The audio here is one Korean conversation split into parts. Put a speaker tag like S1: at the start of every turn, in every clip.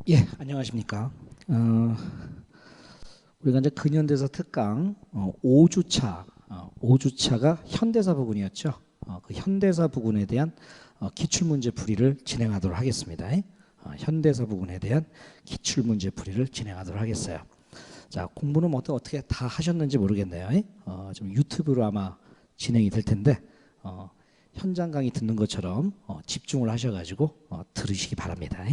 S1: 예, 안녕하십니까. 우리가 이제 근현대사 특강 5주차, 5주차가 현대사 부분이었죠. 그 현대사 부분에 대한 기출문제 풀이를 진행하도록 하겠습니다. 현대사 부분에 대한 기출문제 풀이를 진행하도록 하겠어요. 자, 공부는 뭐 어떻게 다 하셨는지 모르겠네요. 좀 유튜브로 아마 진행이 될 텐데 현장 강의 듣는 것처럼 집중을 하셔가지고 들으시기 바랍니다.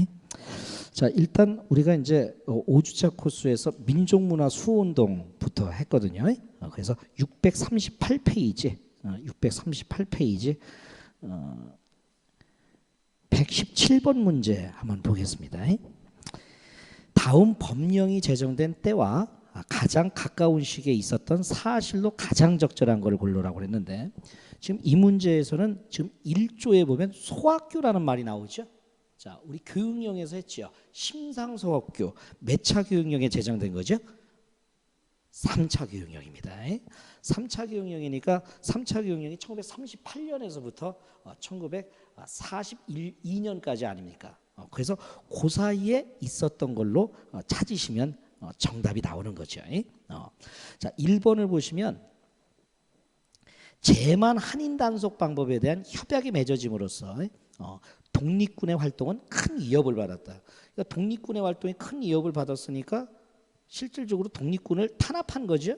S1: 자, 일단 우리가 이제 5주차 코스에서 민족문화 수호운동부터 했거든요. 그래서 638페이지, 638페이지 117번 문제 한번 보겠습니다. 다음 법령이 제정된 때와 가장 가까운 시기에 있었던 사실로 가장 적절한 것을 고르라고 그랬는데, 지금 이 문제에서는 지금 1조에 보면 소학교라는 말이 나오죠. 자, 우리 교육령에서 했죠. 심상소학교 몇 차 교육령에 제정된 거죠? 3차 교육령입니다. 3차 교육령이니까 3차 교육령이 1938년에서부터 1942년까지 아닙니까? 그래서 그 사이에 있었던 걸로 찾으시면 정답이 나오는 거죠. 자, 1번을 보시면 제만 한인 단속 방법에 대한 협약이 맺어짐으로써 독립군의 활동은 큰 위협을 받았다. 그러니까 독립군의 활동이 큰 위협을 받았으니까 실질적으로 독립군을 탄압한 거죠.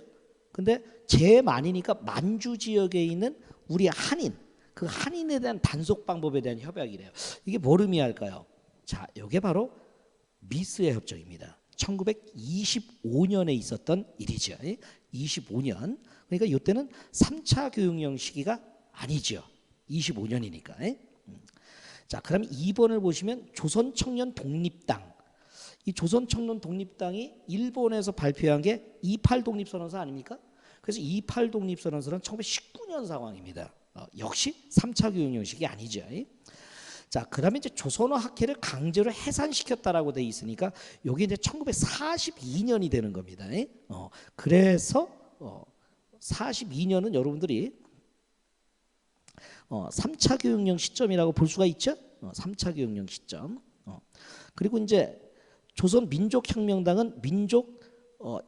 S1: 근데 제만이니까 만주 지역에 있는 우리 한인, 그 한인에 대한 단속 방법에 대한 협약이래요. 이게 뭘 의미할까요? 자, 이게 바로 미스의 협정입니다. 1925년에 있었던 일이죠. 25년. 그러니까 이때는 3차 교육령 시기가 아니죠. 25년이니까. 자, 그럼 2번을 보시면 조선청년 독립당. 이 조선청년 독립당이 일본에서 발표한 게 28 독립선언서 아닙니까? 그래서 28 독립선언서는 1919년 상황입니다. 역시 3차 교육령식이 아니죠. 자, 그다음에 이제 조선어 학회를 강제로 해산시켰다라고 돼 있으니까 여기 이제 1942년이 되는 겁니다. 그래서 42년은 여러분들이 3차 교육령 시점이라고 볼 수가 있죠. 3차 교육령 시점. 그리고 이제 조선민족혁명당은 민족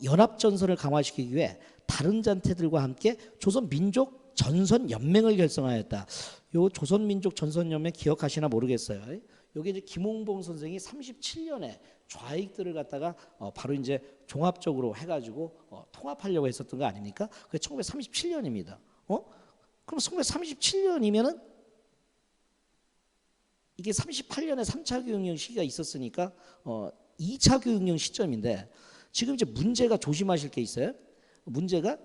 S1: 연합전선을 강화시키기 위해 다른 단체들과 함께 조선민족전선연맹을 결성하였다. 요 조선민족전선연맹 기억하시나 모르겠어요. 여기 이제 김홍봉 선생이 37년에 좌익들을 갖다가 바로 이제 종합적으로 해가지고 통합하려고 했었던 거 아닙니까? 그게 1937년입니다. 그럼 1937년이면은 이게 38년에 3차 교육령 시기가 있었으니까 2차 교육령 시점인데, 지금 이제 문제가 조심하실 게 있어요. 문제가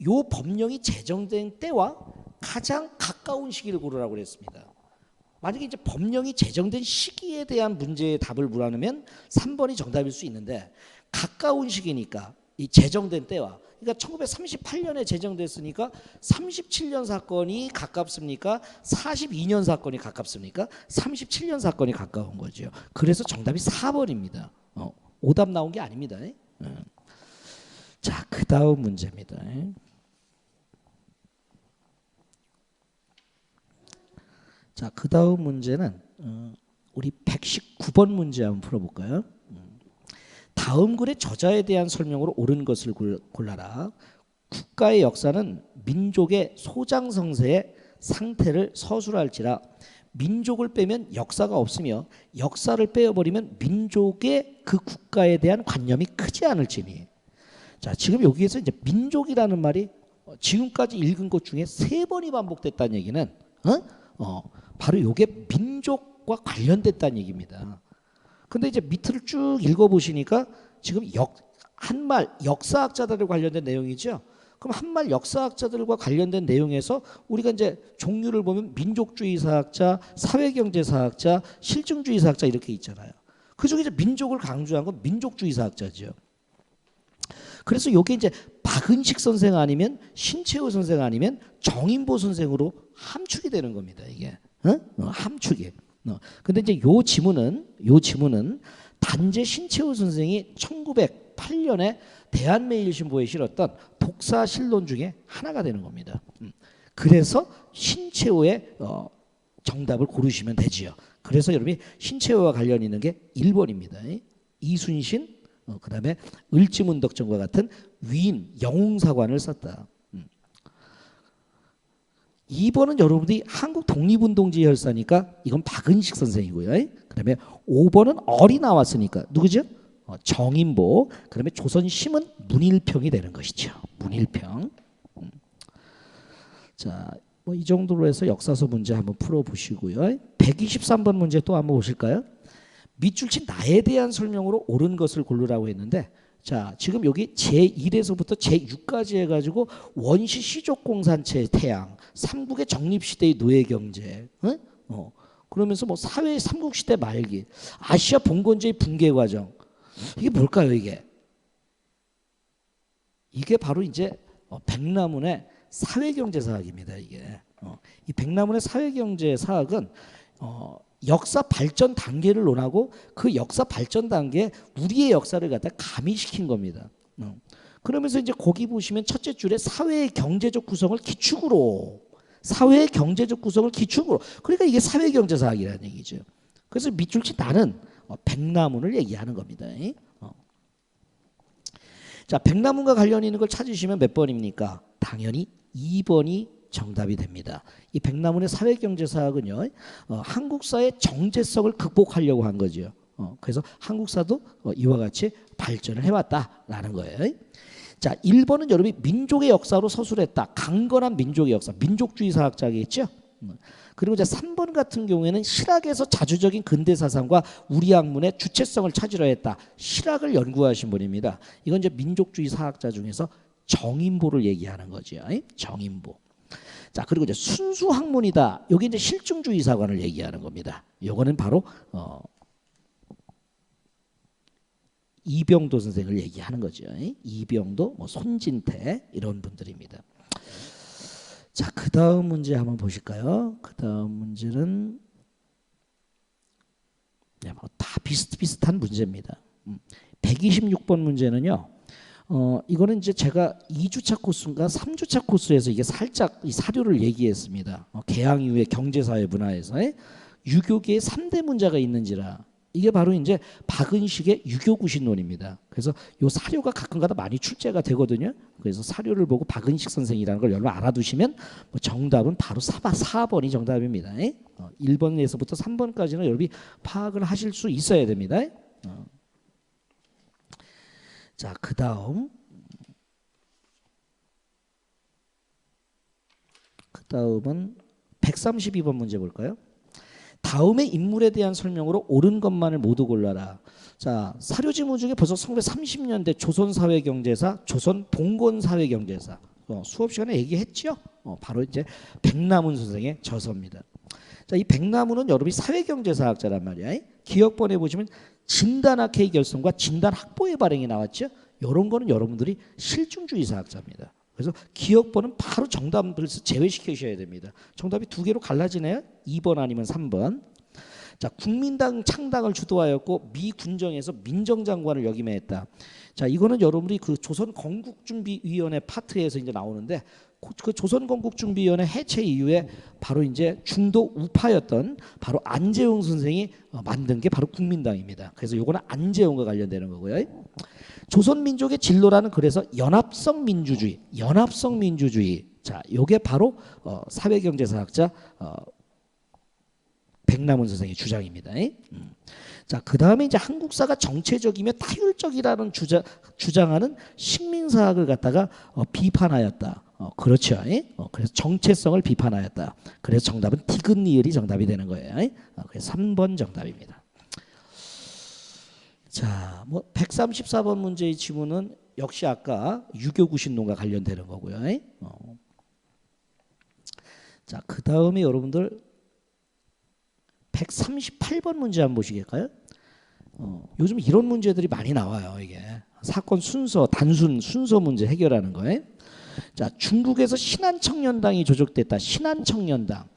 S1: 요 법령이 제정된 때와 가장 가까운 시기를 고르라고 그랬습니다. 만약에 이제 법령이 제정된 시기에 대한 문제의 답을 물어보면 3번이 정답일 수 있는데, 가까운 시기니까 이 제정된 때와, 그러니까 1938년에 제정됐으니까 37년 사건이 가깝습니까? 42년 사건이 가깝습니까? 37년 사건이 가까운 거죠. 그래서 정답이 4번입니다. 오답 나온 게 아닙니다. 자, 그 다음 문제입니다. 자, 그 다음 문제는 우리 119번 문제 한번 풀어볼까요? 다음 글의 저자에 대한 설명으로 옳은 것을 골라라. 국가의 역사는 민족의 소장성세의 상태를 서술할지라 민족을 빼면 역사가 없으며 역사를 빼어버리면 민족의 그 국가에 대한 관념이 크지 않을지니. 자, 지금 여기에서 이제 민족이라는 말이 지금까지 읽은 것 중에 3번이 반복됐다는 얘기는 바로 이게 민족과 관련됐다는 얘기입니다. 근데 이제 밑을 쭉 읽어보시니까 지금 한말 역사학자들과 관련된 내용이죠. 그럼 한말 역사학자들과 관련된 내용에서 우리가 이제 종류를 보면 민족주의 사학자, 사회경제 사학자, 실증주의 사학자 이렇게 있잖아요. 그중에 이제 민족을 강조한 건 민족주의 사학자죠. 그래서 이게 이제 박은식 선생 아니면 신채호 선생 아니면 정인보 선생으로 함축이 되는 겁니다. 이게 함축이. 근데 이제 요 지문은 단재 신채호 선생이 1908년에 대한매일신보에 실었던 독사실론 중에 하나가 되는 겁니다. 그래서 신채호의 정답을 고르시면 되지요. 그래서 여러분이 신채호와 관련 있는 게 1번입니다. 이순신, 그다음에 을지문덕전과 같은 위인 영웅사관을 썼다. 2번은 여러분들이 한국 독립운동지 열사니까 이건 박은식 선생이고요. 그다음에 5번은 얼이 나왔으니까 누구죠? 정인보. 그다음에 조선심은 문일평이 되는 것이죠. 문일평. 자, 뭐 이 정도로 해서 역사서 문제 한번 풀어보시고요. 123번 문제 또 한번 보실까요? 밑줄 친 나에 대한 설명으로 옳은 것을 고르라고 했는데, 자, 지금 여기 제1에서부터 제6까지 해가지고 원시 시족공산체 태양, 삼국의 정립시대의 노예경제, 그러면서 뭐 사회 삼국시대 말기, 아시아 봉건제의 붕괴 과정, 이게 뭘까요? 이게 바로 이제 백남훈의 사회경제사학입니다. 이게 이 백남훈의 사회경제사학은 역사 발전 단계를 논하고 그 역사 발전 단계에 우리의 역사를 갖다 가미시킨 겁니다. 그러면서 이제 거기 보시면 첫째 줄에 사회의 경제적 구성을 기축으로, 사회의 경제적 구성을 기축으로, 그러니까 이게 사회경제사학이라는 얘기죠. 그래서 밑줄치 나는 백남훈을 얘기하는 겁니다. 자, 백남훈과 관련 있는 걸 찾으시면 몇 번입니까? 당연히 2번이 정답이 됩니다. 이 백남훈의 사회경제사학은요, 한국사의 정제성을 극복하려고 한 거죠. 그래서 한국사도 이와 같이 발전을 해왔다라는 거예요. 자, 1번은 여러분이 민족의 역사로 서술했다. 강건한 민족의 역사, 민족주의 사학자겠죠. 그리고 이제 3번 같은 경우에는 실학에서 자주적인 근대 사상과 우리 학문의 주체성을 찾으려 했다. 실학을 연구하신 분입니다. 이건 이제 민족주의 사학자 중에서 정인보를 얘기하는 거죠. 정인보. 자, 그리고 이제 순수 학문이다. 여기 이제 실증주의 사관을 얘기하는 겁니다. 요거는 바로 이병도 선생을 얘기하는 거죠. 이병도, 뭐 손진태 이런 분들입니다. 자, 그 다음 문제 한번 보실까요? 그 다음 문제는 다 비슷비슷한 문제입니다. 126번 문제는요. 이거는 이제 제가 2주차 코스인가 3주차 코스에서 이게 살짝 이 사료를 얘기했습니다. 개항 이후의 경제사회 문화에서 유교계의 3대 문제가 있는지라, 이게 바로 이제 박은식의 유교구신론입니다. 그래서 이 사료가 가끔가다 많이 출제가 되거든요. 그래서 사료를 보고 박은식 선생이라는 걸 여러분 알아두시면 뭐 정답은 바로 4번이 정답입니다. 1번에서부터 3번까지는 여러분이 파악을 하실 수 있어야 됩니다. 자, 그 다음은 132번 문제 볼까요? 다음의 인물에 대한 설명으로 옳은 것만을 모두 골라라. 자, 사료지문 중에 벌써 1930년대 조선사회경제사, 조선봉건사회경제사 수업 시간에 얘기했죠. 바로 이제 백남훈 선생의 저서입니다. 자, 이 백남훈은 여러분이 사회경제사학자란 말이야. 기억본에 보시면 진단학회의 결성과 진단학보의 발행이 나왔죠. 이런 거는 여러분들이 실증주의 사학자입니다. 그래서 기억본은 바로 정답을 제외시키셔야 됩니다. 정답이 두 개로 갈라지네요. 2번 아니면 3번. 자, 국민당 창당을 주도하였고 미 군정에서 민정장관을 역임했다. 자, 이거는 여러분들이 그 조선건국준비위원회 파트에서 이제 나오는데, 그 조선건국준비위원회 해체 이후에 바로 이제 중도 우파였던 바로 안재홍 선생이 만든 게 바로 국민당입니다. 그래서 요거는 안재홍과 관련되는 거고요. 조선민족의 진로라는 그래서 연합성 민주주의. 자, 요게 바로 사회경제사학자 백남훈 선생의 주장입니다. 자, 그 다음에 이제 한국사가 정체적이며 타율적이라는 주장하는 식민사학을 갖다가 비판하였다. 그렇죠. 그래서 정체성을 비판하였다. 그래서 정답은 디귿니을이 정답이 되는 거예요. 그래서 3번 정답입니다. 자, 뭐 134번 문제의 지문은 역시 아까 유교구신론과 관련되는 거고요. 자, 그 다음에 여러분들 138번 문제 한번 보시겠어요? 요즘 이런 문제들이 많이 나와요. 이게 사건 순서, 단순 순서 문제 해결하는 거예요. 자, 중국에서 신한청년당이 조직됐다. 신한청년당.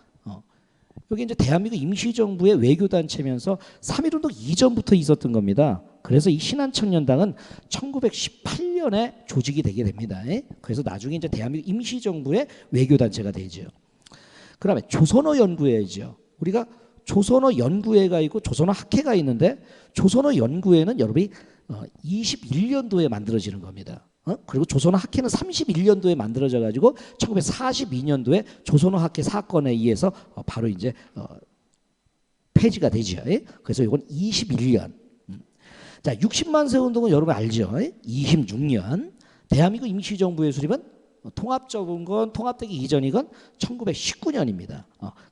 S1: 여기 이제 대한민국 임시정부의 외교단체면서 3.1운동 이전부터 있었던 겁니다. 그래서 이 신한청년당은 1918년에 조직이 되게 됩니다. 그래서 나중에 이제 대한민국 임시정부의 외교단체가 되죠. 그다음에 조선어 연구회죠. 우리가 조선어 연구회가 있고 조선어 학회가 있는데 조선어 연구회는 여러분이 21년도에 만들어지는 겁니다. 그리고 조선어 학회는 31년도에 만들어져 가지고 1942년도에 조선어 학회 사건에 의해서 바로 이제 폐지가 되죠. 그래서 이건 21년. 자, 60만 세 운동은 여러분 알죠? 26년. 대한민국 임시정부의 수립은 통합적인 통합되기 이전이건 1919년입니다.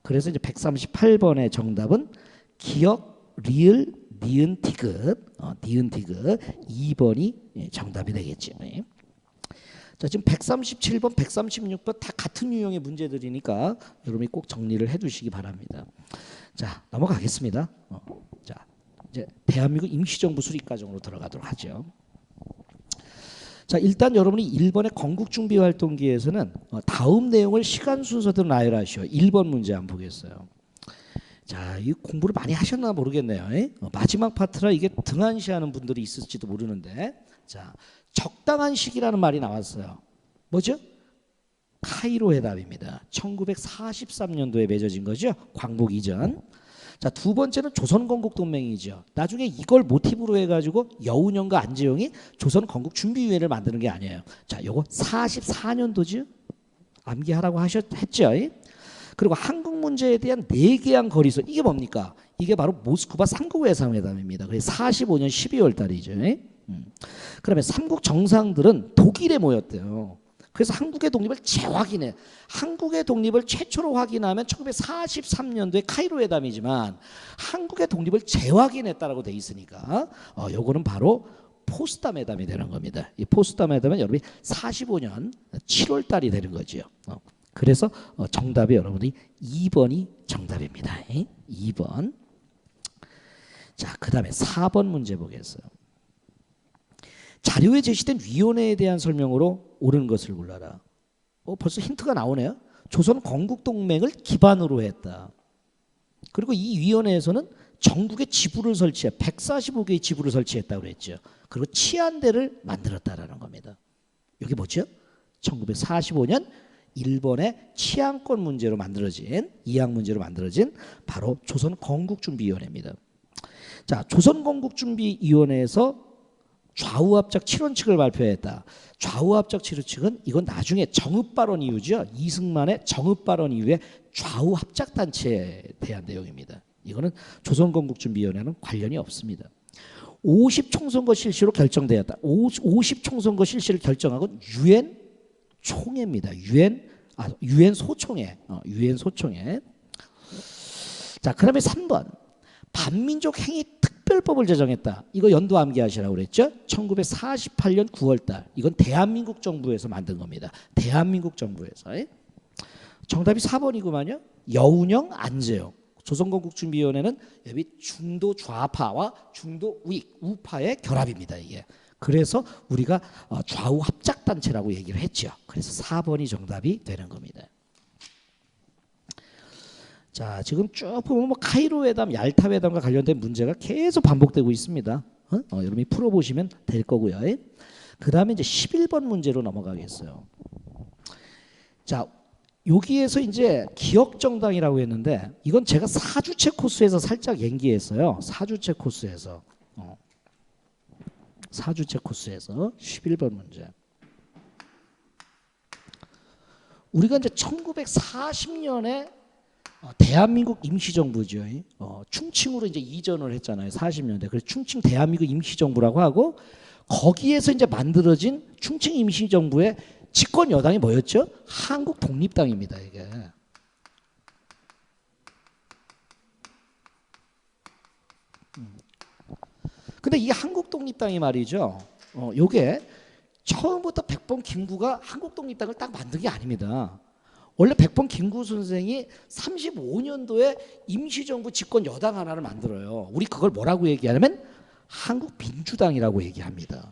S1: 그래서 이제 138번의 정답은 기억, 리을, 니은, 티귿, 니은, 티귿 2번이 정답이 되겠죠. 자, 지금 137번, 136번 다 같은 유형의 문제들이니까 여러분이 꼭 정리를 해두시기 바랍니다. 자, 넘어가겠습니다. 자, 이제 대한민국 임시정부 수립 과정으로 들어가도록 하죠. 자, 일단 여러분이 1번의 건국준비활동기에서는 다음 내용을 시간 순서대로 나열하시오. 1번 문제 한번 보겠어요. 자, 이 공부를 많이 하셨나 모르겠네요. 마지막 파트라 이게 등한시하는 분들이 있을지도 모르는데, 자, 적당한 시기라는 말이 나왔어요. 뭐죠? 카이로 회담입니다. 1943년도에 맺어진 거죠. 광복 이전. 자, 두 번째는 조선건국동맹이죠. 나중에 이걸 모티브로 해가지고 여운형과 안재용이 조선건국준비위원회를 만드는 게 아니에요. 자, 요거 44년도죠. 암기하라고 했죠. 그리고 한국 문제에 대한 내개항 거리서 이게 뭡니까? 이게 바로 모스크바 삼국 회담입니다. 그래서 45년 12월 달이죠. 그러면 삼국 정상들은 독일에 모였대요. 그래서 한국의 독립을 재확인해. 한국의 독립을 최초로 확인하면 1943년도에 카이로 회담이지만 한국의 독립을 재확인했다라고 돼 있으니까 요거는 바로 포스담 회담이 되는 겁니다. 이 포스담 회담은 여러분이 45년 7월 달이 되는 거죠. 그래서 정답이 여러분이 2번이 정답입니다. 2번. 자, 그다음에 4번 문제 보겠어요. 자료에 제시된 위원회에 대한 설명으로 옳은 것을 골라라. 벌써 힌트가 나오네요. 조선 건국동맹을 기반으로 했다. 그리고 이 위원회에서는 전국에 지부를 설치해 145개의 지부를 설치했다고 그랬죠. 그리고 치안대를 만들었다라는 겁니다. 여기 뭐죠? 1945년 일본의 치안권 문제로 만들어진 이항 문제로 만들어진 바로 조선 건국준비위원회입니다. 자, 조선 건국준비위원회에서 좌우합작 7원칙을 발표했다. 좌우합작 7원칙은 이건 나중에 정읍발언 이후죠. 이승만의 정읍발언 이후에 좌우합작단체에 대한 내용입니다. 이거는 조선건국준비위원회는 관련이 없습니다. 50총선거 실시로 결정되었다. 50총선거 실시를 결정한 건 유엔 총회입니다. 유엔 소총회. 유엔 소총회. 자, 그다음에 3번. 반민족 행위 특별법을 제정했다. 이거 연도 암기하시라고 그랬죠? 1948년 9월 달. 이건 대한민국 정부에서 만든 겁니다. 대한민국 정부에서. 정답이 4번이구만요. 여운형, 안재용. 조선건국준비위원회는 여기 중도 좌파와 중도 우파의 결합입니다. 이게. 그래서 우리가 좌우 합작단체라고 얘기를 했죠. 그래서 4번이 정답이 되는 겁니다. 자, 지금 쭉 보면 뭐 카이로 회담, 얄타 회담과 관련된 문제가 계속 반복되고 있습니다. 여러분이 풀어보시면 될 거고요. 그 다음에 이제 11번 문제로 넘어가겠어요. 자, 여기에서 이제 기억정당이라고 했는데 이건 제가 사주체 코스에서 살짝 연기했어요. 사주체 코스에서. 사주체 코스에서 11번 문제. 우리가 이제 1940년에 대한민국 임시정부죠. 충칭으로 이제 이전을 했잖아요. 40년대. 그래서 충칭 대한민국 임시정부라고 하고 거기에서 이제 만들어진 충칭 임시정부의 집권 여당이 뭐였죠? 한국 독립당입니다. 이게. 근데 이 한국 독립당이 말이죠. 요게 처음부터 백범 김구가 한국 독립당을 딱 만든 게 아닙니다. 원래 백범 김구 선생이 35년도에 임시정부 집권 여당 하나를 만들어요. 우리 그걸 뭐라고 얘기하냐면 한국민주당이라고 얘기합니다.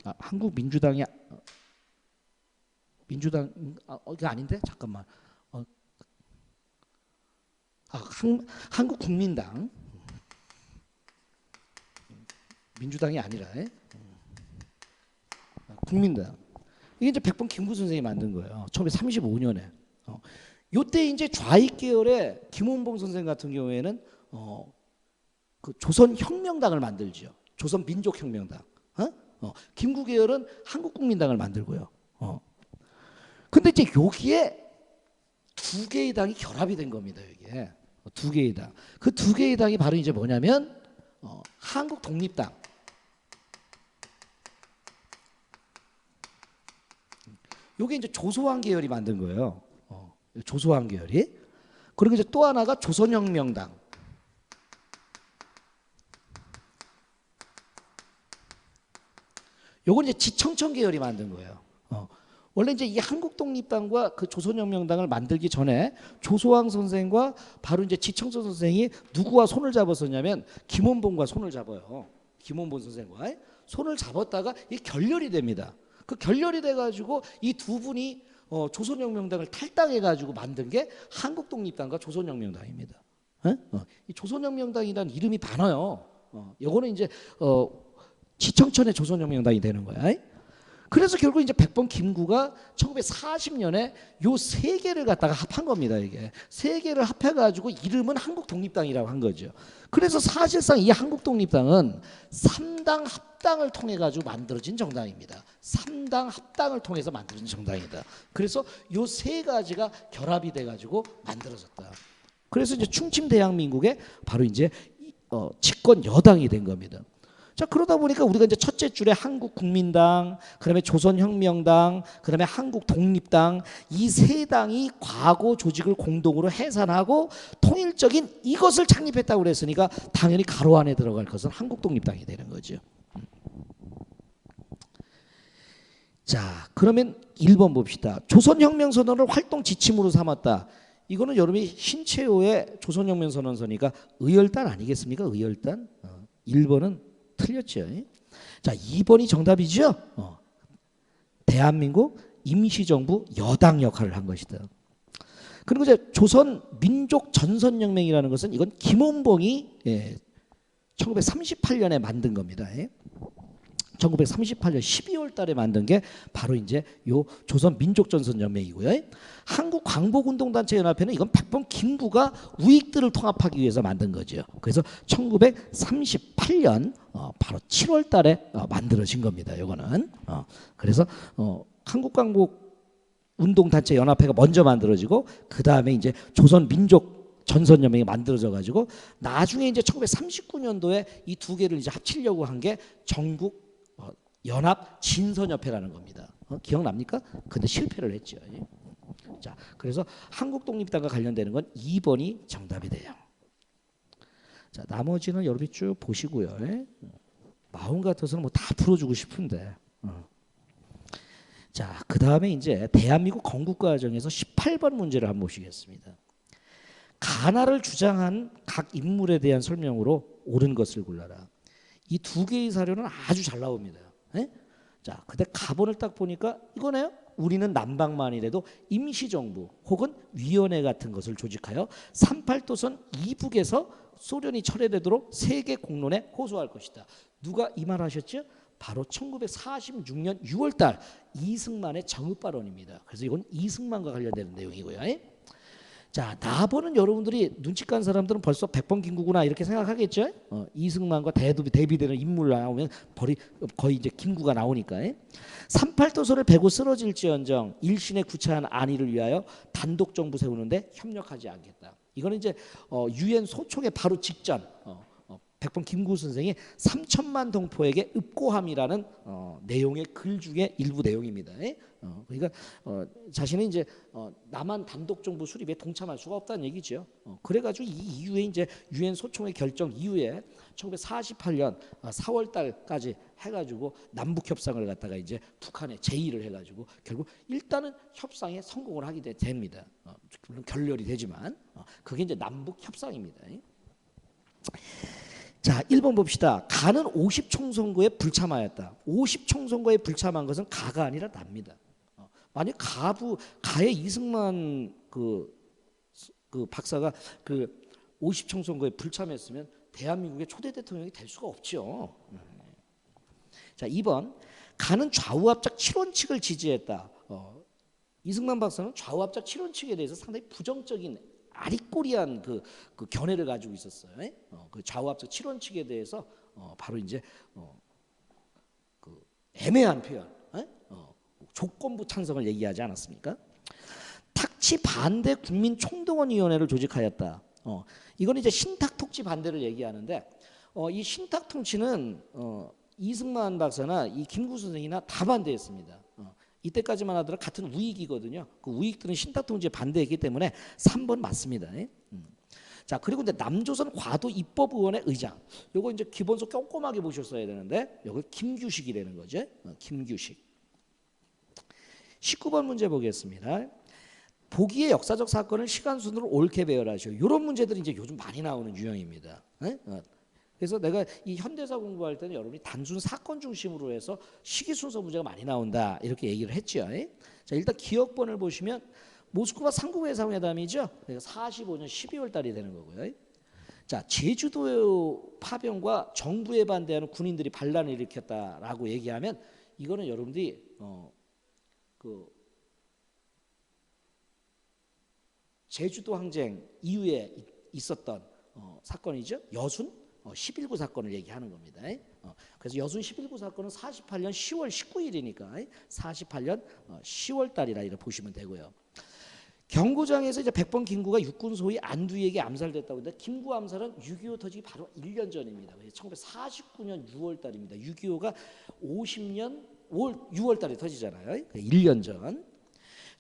S1: 한국민주당이 민주당 이게 아닌데 잠깐만. 한국국민당 민주당이 아니라 국민당. 이게 이제 백범 김구 선생이 만든 거예요. 1935년에. 요때 이제 좌익 계열의 김원봉 선생 같은 경우에는 그 조선혁명당을 만들죠. 조선민족혁명당. 김구 계열은 한국국민당을 만들고요. 근데 이제 여기에 두 개의 당이 결합이 된 겁니다. 이게 두 개의 당. 그 두 개의 당이 바로 이제 뭐냐면 한국독립당. 요게 이제 조소왕 계열이 만든 거예요. 조소왕 계열이. 그리고 이제 또 하나가 조선혁명당. 요건 이제 지청천 계열이 만든 거예요. 원래 이제 이 한국독립당과 그 조선혁명당을 만들기 전에 조소왕 선생과 바로 이제 지청천 선생이 누구와 손을 잡았었냐면 김원봉과 손을 잡아요. 김원봉 선생과 손을 잡았다가 이 결렬이 됩니다. 그 결렬이 돼가지고 이 두 분이 조선혁명당을 탈당해가지고 만든 게 한국독립당과 조선혁명당입니다. 이 조선혁명당이라는 이름이 많아요. 요거는 이제 지청천의 조선혁명당이 되는 거야. 그래서 결국 이제 백범 김구가 1940년에 요 세 개를 갖다가 합한 겁니다. 이게 세 개를 합해가지고 이름은 한국독립당이라고 한 거죠. 그래서 사실상 이 한국독립당은 3당 합당을 통해 가지고 만들어진 정당입니다. 3당 합당을 통해서 만들어진 정당이다. 그래서 요 세 가지가 결합이 돼 가지고 만들어졌다. 그래서 이제 충침 대한민국의 바로 이제 집권 여당이 된 겁니다. 자, 그러다 보니까 우리가 이제 첫째 줄에 한국국민당, 그다음에 조선혁명당, 그다음에 한국독립당, 이 세 당이 과거 조직을 공동으로 해산하고 통일적인 이것을 창립했다고 그랬으니까 당연히 가로 안에 들어갈 것은 한국독립당이 되는 거죠. 자, 그러면 1번 봅시다. 조선혁명선언을 활동 지침으로 삼았다. 이거는 여러분이 신채호의 조선혁명선언서니까 의열단 아니겠습니까? 의열단. 1번은 틀렸죠. 자, 2번이 정답이죠. 대한민국 임시정부 여당 역할을 한 것이다. 그리고 이제 조선 민족 전선혁명이라는 것은 이건 김원봉이 1938년에 만든 겁니다. 1938년 12월 달에 만든 게 바로 이제 요 조선 민족 전선 연맹이고요. 한국 광복운동단체 연합회는 이건 백범 김구가 우익들을 통합하기 위해서 만든 거죠. 그래서 1938년 바로 7월 달에 만들어진 겁니다. 요거는 그래서 한국 광복운동단체 연합회가 먼저 만들어지고 그 다음에 이제 조선 민족 전선연맹이 만들어져 가지고 나중에 이제 1939년도에 이 두 개를 이제 합치려고 한 게 전국 연합 진선협회라는 겁니다. 기억납니까? 근데 실패를 했죠. 자, 그래서 한국독립당과 관련되는 건 2번이 정답이 돼요. 자, 나머지는 여러분이 쭉 보시고요. 마음 같아서는 뭐 다 풀어주고 싶은데. 자, 그 다음에 이제 대한민국 건국과정에서 18번 문제를 한번 보시겠습니다. 가나를 주장한 각 인물에 대한 설명으로 옳은 것을 골라라. 이 두 개의 사료는 아주 잘 나옵니다. 자, 근데 가본을 딱 보니까 이거네요. 우리는 남방만이라도 임시정부 혹은 위원회 같은 것을 조직하여 38도선 이북에서 소련이 철회되도록 세계 공론에 호소할 것이다. 누가 이 말 하셨죠? 바로 1946년 6월달 이승만의 정읍 발언입니다. 그래서 이건 이승만과 관련되는 내용이고요. 자, 나보는 여러분들이 눈치 깐 사람들은 벌써 백범 김구구나 이렇게 생각하겠죠. 이승만과 대비되는 인물 나오면 거의 이제 김구가 나오니까. 38도선을 베고 쓰러질지언정 일신의 구차한 안위를 위하여 단독 정부 세우는데 협력하지 않겠다. 이거는 이제 유엔 소총의 바로 직전 백범 김구 선생이 3천만 동포에게 읍고함이라는 내용의 글 중에 일부 내용입니다. 그러니까 자신은 이제 남한 단독 정부 수립에 동참할 수가 없다는 얘기죠. 그래가지고 이 이후에 이제 유엔 소총의 결정 이후에 1948년 4월달까지 해가지고 남북 협상을 갖다가 이제 북한에 제의를 해가지고 결국 일단은 협상에 성공을 하게 됩니다. 물론 결렬이 되지만 그게 이제 남북 협상입니다. 자, 1번 봅시다. 가는 50총선거에 불참하였다. 50총선거에 불참한 것은 가가 아니라 납니다. 만약 가의 이승만 그 박사가 그 50총선거에 불참했으면 대한민국의 초대 대통령이 될 수가 없죠. 자, 2번 가는 좌우합작 7원칙을 지지했다. 이승만 박사는 좌우합작 7원칙에 대해서 상당히 부정적인 아리꼬리한 그 견해를 가지고 있었어요. 그 좌우합작 7원칙에 대해서 바로 이제 그 애매한 표현, 조건부 찬성을 얘기하지 않았습니까? 탁치 반대 국민총동원위원회를 조직하였다. 이건 이제 신탁통치 반대를 얘기하는데 이 신탁통치는 이승만 박사나 이 김구 선생이나 다 반대했습니다. 이때까지만 하더라도 같은 우익이거든요. 그 우익들은 신탁통치에 반대했기 때문에 3번 맞습니다. 자, 그리고 이제 남조선 과도 입법의원의 의장. 요거 이제 기본서 꼼꼼하게 보셨어야 되는데 요거 김규식이라는 거죠. 김규식. 19번 문제 보겠습니다. 보기의 역사적 사건을 시간 순으로 옳게 배열하시오. 이런 문제들이 이제 요즘 많이 나오는 유형입니다. 그래서 내가 이 현대사 공부할 때는 여러분이 단순 사건 중심으로 해서 시기 순서 문제가 많이 나온다 이렇게 얘기를 했죠. 자, 일단 기억번을 보시면 모스크바 삼국회상회담이죠. 45년 12월 달이 되는 거고요. 자, 제주도 파병과 정부에 반대하는 군인들이 반란을 일으켰다라고 얘기하면 이거는 여러분들이 제주도 항쟁 이후에 있었던 사건이죠. 여순 11구 사건을 얘기하는 겁니다. 그래서 여순 11구 사건은 48년 10월 19일이니까 48년 10월 달이라 이렇게 보시면 되고요. 경고장에서 이제 백번 김구가 육군 소위 안두희에게 암살됐다고 했는데 김구 암살은 6.25 터지기 바로 1년 전입니다. 1949년 6월 달입니다. 6.25가 50년 6월 달에 터지잖아요. 1년 전.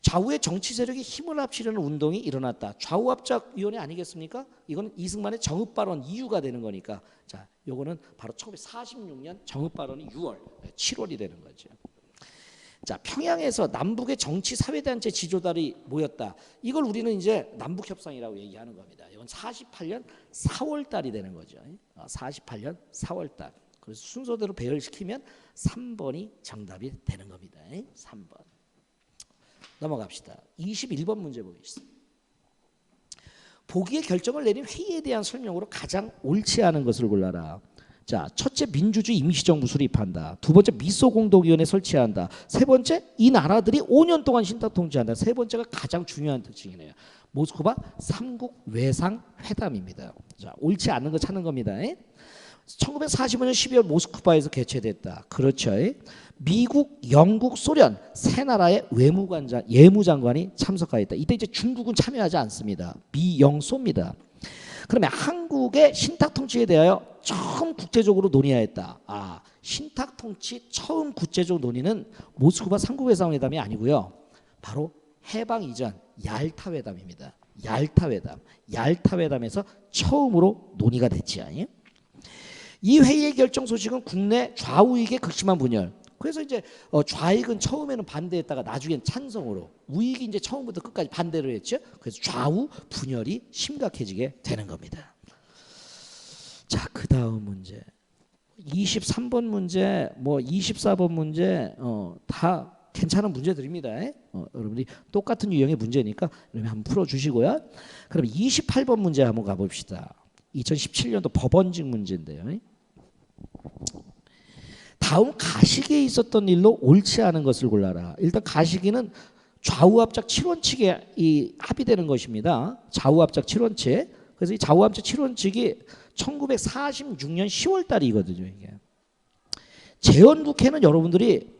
S1: 좌우의 정치 세력이 힘을 합치려는 운동이 일어났다. 좌우합작위원회 아니겠습니까? 이건 이승만의 정읍 발언 이유가 되는 거니까. 자, 요거는 바로 1946년 정읍 발언이 6월, 7월이 되는 거죠. 자, 평양에서 남북의 정치 사회단체 지도자들이 모였다. 이걸 우리는 이제 남북협상이라고 얘기하는 겁니다. 이건 48년 4월 달이 되는 거죠. 48년 4월 달. 그래서 순서대로 배열시키면 3번이 정답이 되는 겁니다. 3번. 넘어갑시다. 21번 문제 보겠습니다. 보기의 결정을 내린 회의에 대한 설명으로 가장 옳지 않은 것을 골라라. 자, 첫째 민주주의 임시정부 수립한다. 두 번째 미소공동위원회 설치한다. 세 번째 이 나라들이 5년 동안 신탁 통치한다. 세 번째가 가장 중요한 특징이네요. 모스크바 삼국 외상회담입니다. 자, 옳지 않은 거 찾는 겁니다. 1945년 12월 모스크바에서 개최됐다. 그렇죠. 미국, 영국, 소련 세 나라의 예무장관이 참석하였다. 이때 이제 중국은 참여하지 않습니다. 미영소입니다. 그러면 한국의 신탁 통치에 대하여 처음 국제적으로 논의하였다. 신탁 통치 처음 국제적 논의는 모스크바 삼국회상회담이 아니고요. 바로 해방 이전 얄타회담입니다. 얄타회담에서 처음으로 논의가 됐지요. 이 회의의 결정 소식은 국내 좌우익의 극심한 분열. 그래서 이제 좌익은 처음에는 반대했다가 나중엔 찬성으로, 우익이 이제 처음부터 끝까지 반대를 했죠. 그래서 좌우 분열이 심각해지게 되는 겁니다. 자, 그 다음 문제 23번 문제, 24번 문제 다 괜찮은 문제들입니다. 여러분들이 똑같은 유형의 문제니까 여러분 한번 풀어주시고요. 그럼 28번 문제 한번 가봅시다. 2017년도 법원직 문제인데요. 다음 가시기에 있었던 일로 옳지 않은 것을 골라라. 일단 가시기는 좌우합작 7원칙에 합의되는 것입니다. 좌우합작 7원칙. 그래서 이 좌우합작 7원칙이 1946년 10월 달이거든요. 이게. 재헌국회는 여러분들이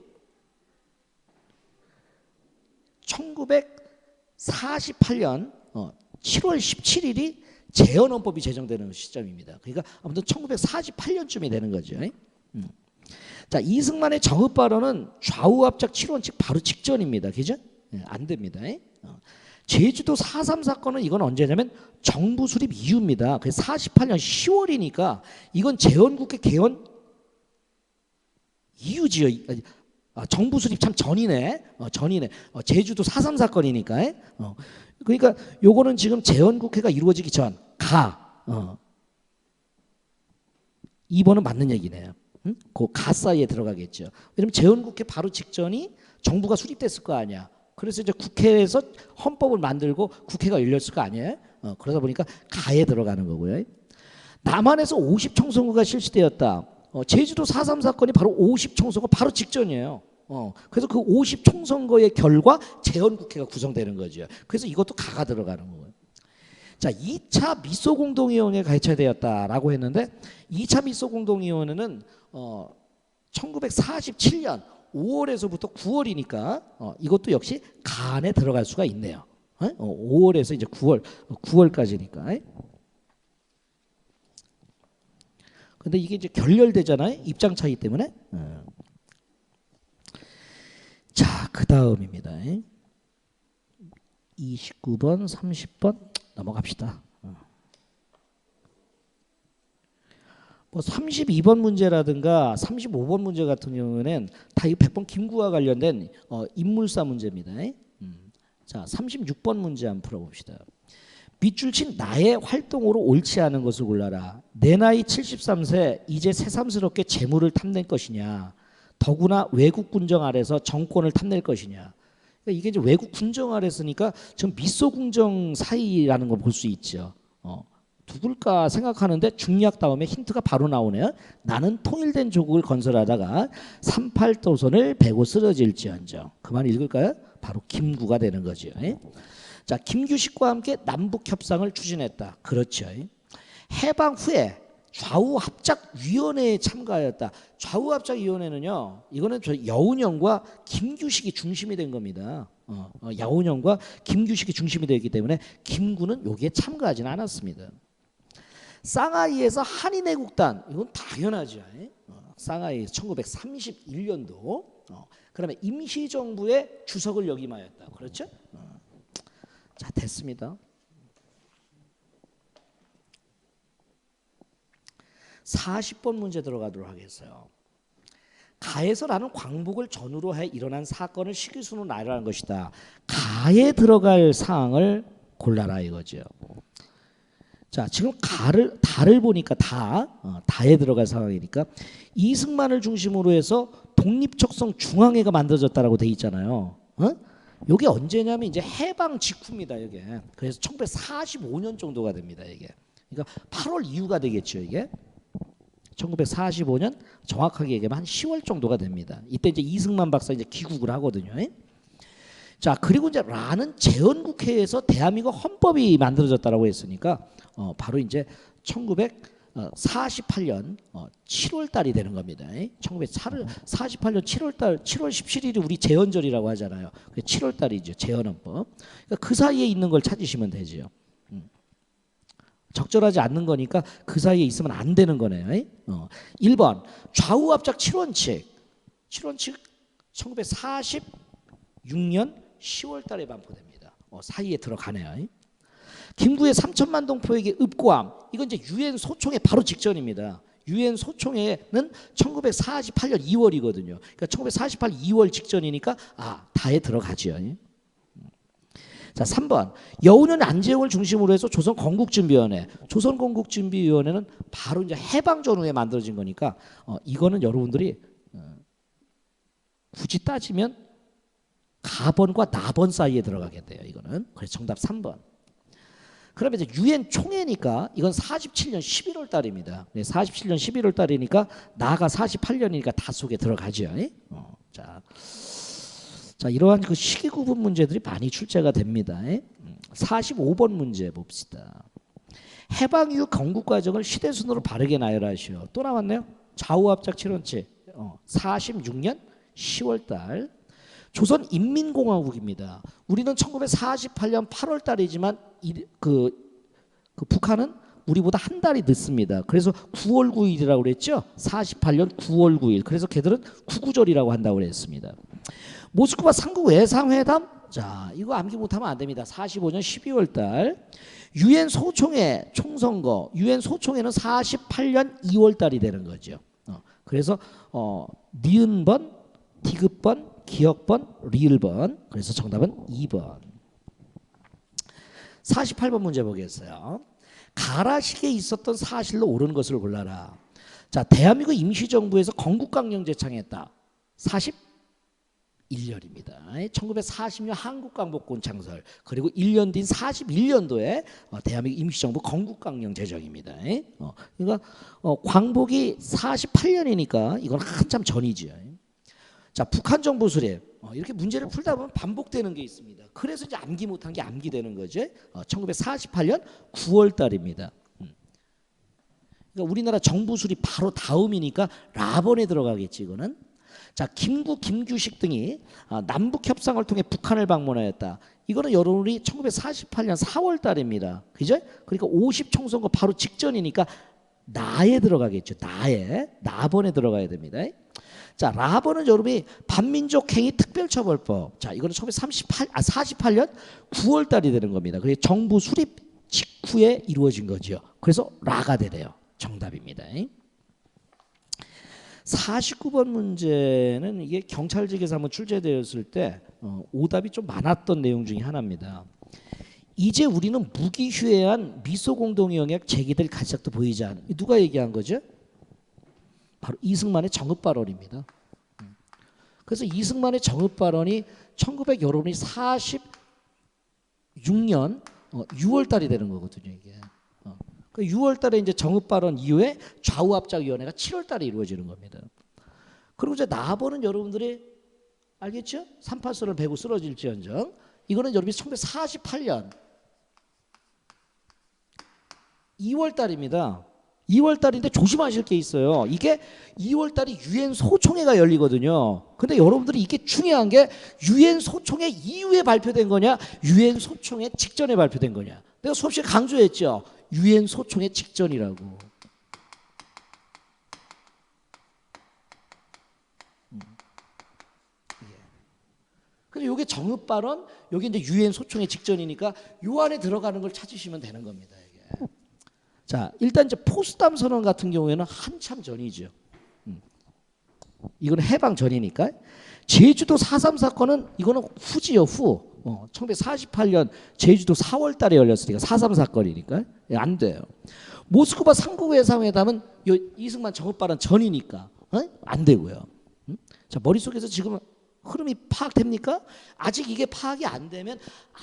S1: 1948년 7월 17일이 재헌헌법이 제정되는 시점입니다. 그러니까 아무튼 1948년쯤이 되는 거죠. 자, 이승만의 정읍 발언은 좌우합작 7원칙 바로 직전입니다. 그죠? 안 됩니다. 제주도 4.3 사건은 이건 언제냐면 정부 수립 이후입니다. 그래서 48년 10월이니까 이건 재헌국회 개헌 이후지요. 정부 수립 참 전이네. 제주도 4.3 사건이니까. 그러니까 요거는 지금 재헌국회가 이루어지기 전 2번은 맞는 얘기네요. 그 가 사이에 들어가겠죠. 왜냐면 재헌국회 바로 직전이 정부가 수립됐을 거 아니야. 그래서 이제 국회에서 헌법을 만들고 국회가 열렸을 거 아니에요. 그러다 보니까 가에 들어가는 거고요. 남한에서 50청소부가 실시되었다. 제주도 4.3 사건이 바로 50청소가 바로 직전이에요. 그래서 그 50 총선거의 결과 재헌국회가 구성되는 거죠. 그래서 이것도 가가 들어가는 거예요. 자, 2차 미소공동위원회가 개최되었다라고 했는데 2차 미소공동위원회는 1947년 5월에서부터 9월이니까 이것도 역시 가 안에 들어갈 수가 있네요. 5월에서 이제 9월까지니까. 근데 이게 이제 결렬되잖아요. 입장 차이 때문에. 자, 그 다음입니다. 29번, 30번 넘어갑시다. 뭐 32번 문제라든가 35번 문제 같은 경우는 다 이 100번 김구와 관련된 인물사 문제입니다. 자, 36번 문제 한번 풀어봅시다. 밑줄 친 나의 활동으로 옳지 않은 것을 골라라. 내 나이 73세 이제 새삼스럽게 재물을 탐낼 것이냐, 더구나 외국 군정 아래서 정권을 탐낼 것이냐. 그러니까 이게 이제 외국 군정 아래서니까 지금 미소 궁정 사이라는 걸 볼 수 있죠. 누굴까 생각하는데 중략 다음에 힌트가 바로 나오네요. 나는 통일된 조국을 건설하다가 38도선을 베고 쓰러질지언정. 그만 읽을까요? 바로 김구가 되는 거죠. 자, 김규식과 함께 남북 협상을 추진했다. 그렇죠. 해방 후에 좌우합작위원회에 참가하였다. 좌우합작위원회는요, 이거는 저 여운형과 김규식이 중심이 된 겁니다. 여운형과 김규식이 중심이 되기 때문에 김구는 여기에 참가하지는 않았습니다. 상하이에서 한인애국단, 이건 당연하죠. 상하이에서 1931년도. 그다음에 임시정부의 주석을 역임하였다. 그렇죠? 자, 됐습니다. 40번 문제 들어가도록 하겠어요. 가에서 나는 광복을 전후로 해 일어난 사건을 시기순으로 나열하는 것이다. 가에 들어갈 사항을 골라라 이거죠. 자, 지금 다를 보니까 다에 들어갈 상황이니까 이승만을 중심으로 해서 독립적성 중앙회가 만들어졌다라고 돼 있잖아요. 이게 언제냐면 이제 해방 직후입니다. 이게 그래서 1945년 정도가 됩니다. 이게 그러니까 8월 이후가 되겠죠. 이게 1945년 정확하게 얘기하면 한 10월 정도가 됩니다. 이때 이제 이승만 박사 이제 귀국을 하거든요. 자, 그리고 이제 라는 재헌국회에서 대한민국 헌법이 만들어졌다라고 했으니까 바로 이제 1948년 7월 달이 되는 겁니다. 1948년 7월 달 7월 17일이 우리 재헌절이라고 하잖아요. 7월 달이죠. 재헌헌법. 그러니까 그 사이에 있는 걸 찾으시면 되죠. 적절하지 않는 거니까 그 사이에 있으면 안 되는 거네요. 1번 좌우합작 7원칙 1946년 10월 달에 반포됩니다. 사이에 들어가네요. 김구의 3천만 동포에게 읍고함, 이건 이제 유엔 소총회 바로 직전입니다. 유엔 소총회는 1948년 2월이거든요. 그러니까 1948 2월 직전이니까 다에 들어가죠. 자, 3번 여우는 안재홍을 중심으로 해서 조선 건국준비위원회. 조선 건국준비위원회는 바로 이제 해방 전후에 만들어진 거니까 이거는 여러분들이 굳이 따지면 가번과 나번 사이에 들어가게 돼요. 이거는. 그래서 정답 3번. 그러면 이제 유엔 총회니까 이건 47년 11월 달입니다. 47년 11월 달이니까 나가 48년이니까 다 속에 들어가죠. 자, 이러한 그 시기 구분 문제들이 많이 출제가 됩니다. 45번 문제 봅시다. 해방 이후 건국 과정을 시대순으로 바르게 나열하시오. 또 나왔네요. 좌우합작 7원칙 46년 10월 달. 조선인민공화국입니다. 우리는 1948년 8월 달이지만 북한은 우리보다 한 달이 늦습니다. 그래서 9월 9일이라고 그랬죠. 48년 9월 9일. 그래서 걔들은 구구절이라고 한다고 그랬습니다. 모스크바 삼국 외상회담. 자, 이거 암기 못하면 안 됩니다. 45년 12월 달. 유엔 소총회 총선거. 유엔 소총회는 48년 2월 달이 되는 거죠. 그래서 니은번, 디귿번, 기역번, 리을번. 그래서 정답은 2번. 48번 문제 보겠어요. 가라식에 있었던 사실로 옳은 것을 골라라. 자, 대한민국 임시정부에서 건국강령 제창했다. 41년입니다. 1940년 한국광복군 창설. 그리고 1년 뒤인 41년도에 대한민국 임시정부 건국강령 제정입니다. 그러니까 광복이 48년이니까 이건 한참 전이죠. 자, 북한 정부 수립. 이렇게 문제를 풀다 보면 반복되는 게 있습니다. 그래서 이제 암기 못한 게 암기되는 거죠. 1948년 9월 달입니다. 그러니까 우리나라 정부 수립 바로 다음이니까 라번에 들어가겠지 이거는. 자, 김구, 김규식 등이 남북 협상을 통해 북한을 방문하였다. 이거는 여러분이 1948년 4월 달입니다. 그죠? 그러니까 50 총선거 바로 직전이니까 나에 들어가겠죠. 나번에 들어가야 됩니다. 자, 라번은 여러분이 반민족 행위 특별처벌법. 자, 이거는 1948년 9월 달이 되는 겁니다. 그게 정부 수립 직후에 이루어진 거죠. 그래서 라가 되네요. 정답입니다. 49번 문제는 이게 경찰직에서 한번 출제되었을 때 오답이 좀 많았던 내용 중에 하나입니다. 이제 우리는 무기휴애한 미소공동영역 제기될 가치도 보이지 않은. 누가 얘기한 거죠? 바로 이승만의 정읍 발언입니다. 그래서 이승만의 정읍 발언이 1900 46년 6월 달이 되는 거거든요, 이게. 그 6월 달에 이제 정읍 발언 이후에 좌우합작위원회가 7월 달에 이루어지는 겁니다. 그리고 이제 나번은 여러분들이 알겠죠? 38선을 베고 쓰러질지언정. 이거는 여러분이 1948년 2월 달입니다. 2월 달인데 조심하실 게 있어요. 이게 2월 달이 유엔 소총회가 열리거든요. 근데 여러분들이 이게 중요한 게 유엔 소총회 이후에 발표된 거냐, 유엔 소총회 직전에 발표된 거냐. 내가 수업 시간에 강조했죠. 유엔 소총회 직전이라고. 그래서 이게 정읍 발언, 여기 이제 유엔 소총회 직전이니까 요 안에 들어가는 걸 찾으시면 되는 겁니다. 이게. 자, 일단 이제 포스담 선언 같은 경우에는 한참 전이죠. 이거는 해방 전이니까. 제주도 4.3 사건은 이거는 후지요, 후. 1948년 제주도 4월 달에 열렸으니까 4.3 사건이니까 안 돼요. 모스크바 3국 회담은 이승만 정읍 발언 전이니까 안 되고요. 자, 머릿속에서 지금 흐름이 파악됩니까? 아직 이게 파악이 안 되면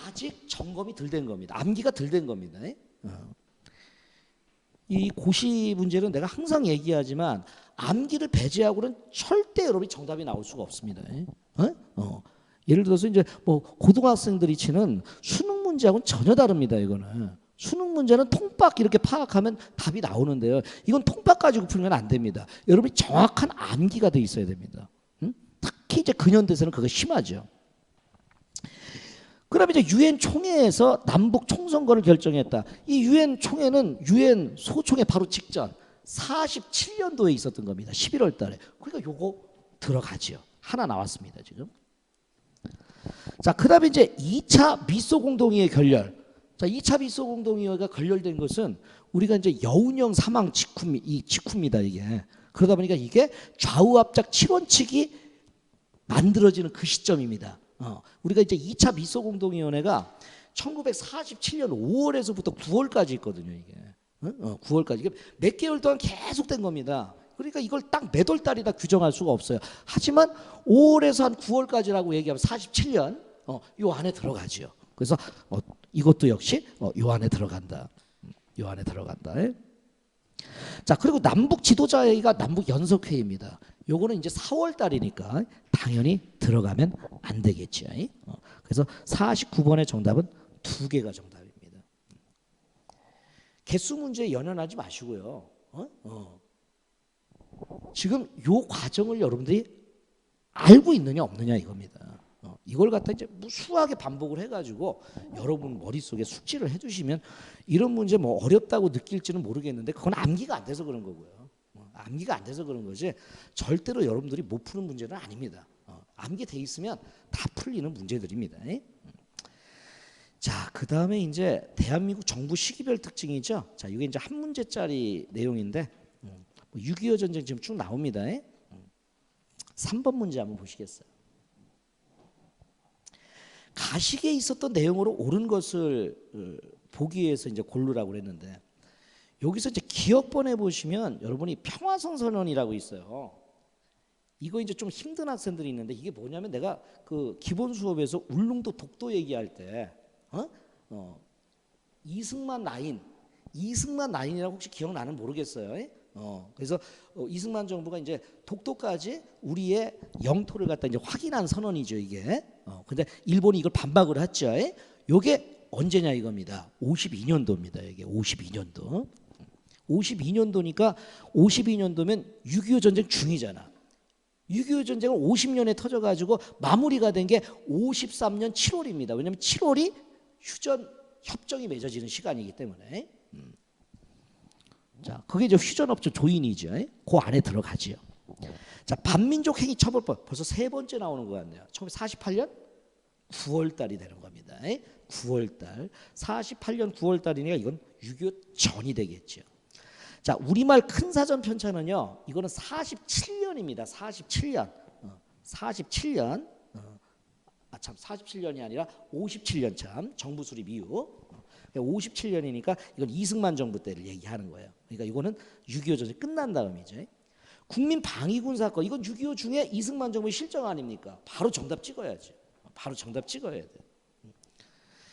S1: 아직 점검이 덜 된 겁니다. 암기가 덜 된 겁니다. 이 고시 문제는 내가 항상 얘기하지만 암기를 배제하고는 절대 여러분이 정답이 나올 수가 없습니다. 예를 들어서 이제 뭐 고등학생들이 치는 수능 문제하고는 전혀 다릅니다. 이거는 수능 문제는 통박 이렇게 파악하면 답이 나오는데요. 이건 통박 가지고 풀면 안 됩니다. 여러분이 정확한 암기가 돼 있어야 됩니다. 특히 이제 근현대에서는 그거 심하죠. 그다음에 이제 유엔 총회에서 남북 총선거를 결정했다. 이 유엔 총회는 유엔 소총회 바로 직전 47년도에 있었던 겁니다. 11월 달에. 그러니까 요거 들어가지요. 하나 나왔습니다, 지금. 자, 그다음에 이제 2차 미소 공동의회 결렬. 자, 2차 미소 공동의회가 결렬된 것은 우리가 이제 여운형 사망 직후입니다, 이게. 그러다 보니까 이게 좌우합작 7원칙이 만들어지는 그 시점입니다. 우리가 이제 2차 미소공동위원회가 1947년 5월에서부터 9월까지 있거든요, 이게. 9월까지. 이게 몇 개월 동안 계속된 겁니다. 그러니까 이걸 딱 몇 월 달이다 규정할 수가 없어요. 하지만 5월에서 한 9월까지라고 얘기하면 47년 요 안에 들어가죠. 그래서 이것도 역시 요 안에 들어간다. 요 안에 들어간다. 자, 그리고 남북 지도자회의가 남북 연석회의입니다. 요거는 이제 4월 달이니까 당연히 들어가면 안 되겠죠. 그래서 49번의 정답은 2개가 정답입니다. 개수 문제에 연연하지 마시고요. 지금 요 과정을 여러분들이 알고 있느냐 없느냐 이겁니다. 이걸 갖다 이제 무수하게 반복을 해가지고 여러분 머릿속에 숙지를 해두시면 이런 문제 뭐 어렵다고 느낄지는 모르겠는데 그건 암기가 안 돼서 그런 거고요. 암기가 안 돼서 그런 거지 절대로 여러분들이 못 푸는 문제는 아닙니다. 암기돼 있으면 다 풀리는 문제들입니다. 자, 그 다음에 이제 대한민국 정부 시기별 특징이죠. 자, 이게 이제 한 문제짜리 내용인데 6.25 전쟁 지금 쭉 나옵니다. 3번 문제 한번 보시겠어요? 가식에 있었던 내용으로 옳은 것을 보기 위해서 이제 고르라고 그랬는데 여기서 이제 기억본에 보시면 여러분이 평화성선언이라고 있어요. 이거 이제 좀 힘든 학생들이 있는데 이게 뭐냐면 내가 그 기본 수업에서 울릉도 독도 얘기할 때 이승만 라인이라고 혹시 기억나는 모르겠어요. 그래서 이승만 정부가 이제 독도까지 우리의 영토를 갖다 이제 확인한 선언이죠 이게. 근데 일본이 이걸 반박을 했죠. 요게 언제냐 이겁니다. 52년도입니다. 이게 52년도. 52년도니까 52년도면 6.25 전쟁 중이잖아. 6.25 전쟁은 50년에 터져가지고 마무리가 된 게 53년 7월입니다. 왜냐하면 7월이 휴전 협정이 맺어지는 시간이기 때문에. 자, 그게 이제 휴전협정 조인이죠. 그 안에 들어가지요. 자, 반민족 행위 처벌법 벌써 세 번째 나오는 것 같네요. 1948년 9월 달이 되는 겁니다. 9월 달. 48년 9월 달이니까 이건 6.25 전이 되겠죠. 자, 우리말 큰 사전 편찬은요. 이거는 47년입니다. 47년. 47년. 참 47년이 아니라 57년 참 정부 수립 이후 57년이니까 이건 이승만 정부 때를 얘기하는 거예요. 그러니까 이거는 6.25 전쟁 끝난 다음이죠. 국민 방위군 사건 이건 6.25 중에 이승만 정부의 실정 아닙니까? 바로 정답 찍어야죠. 바로 정답 찍어야 돼.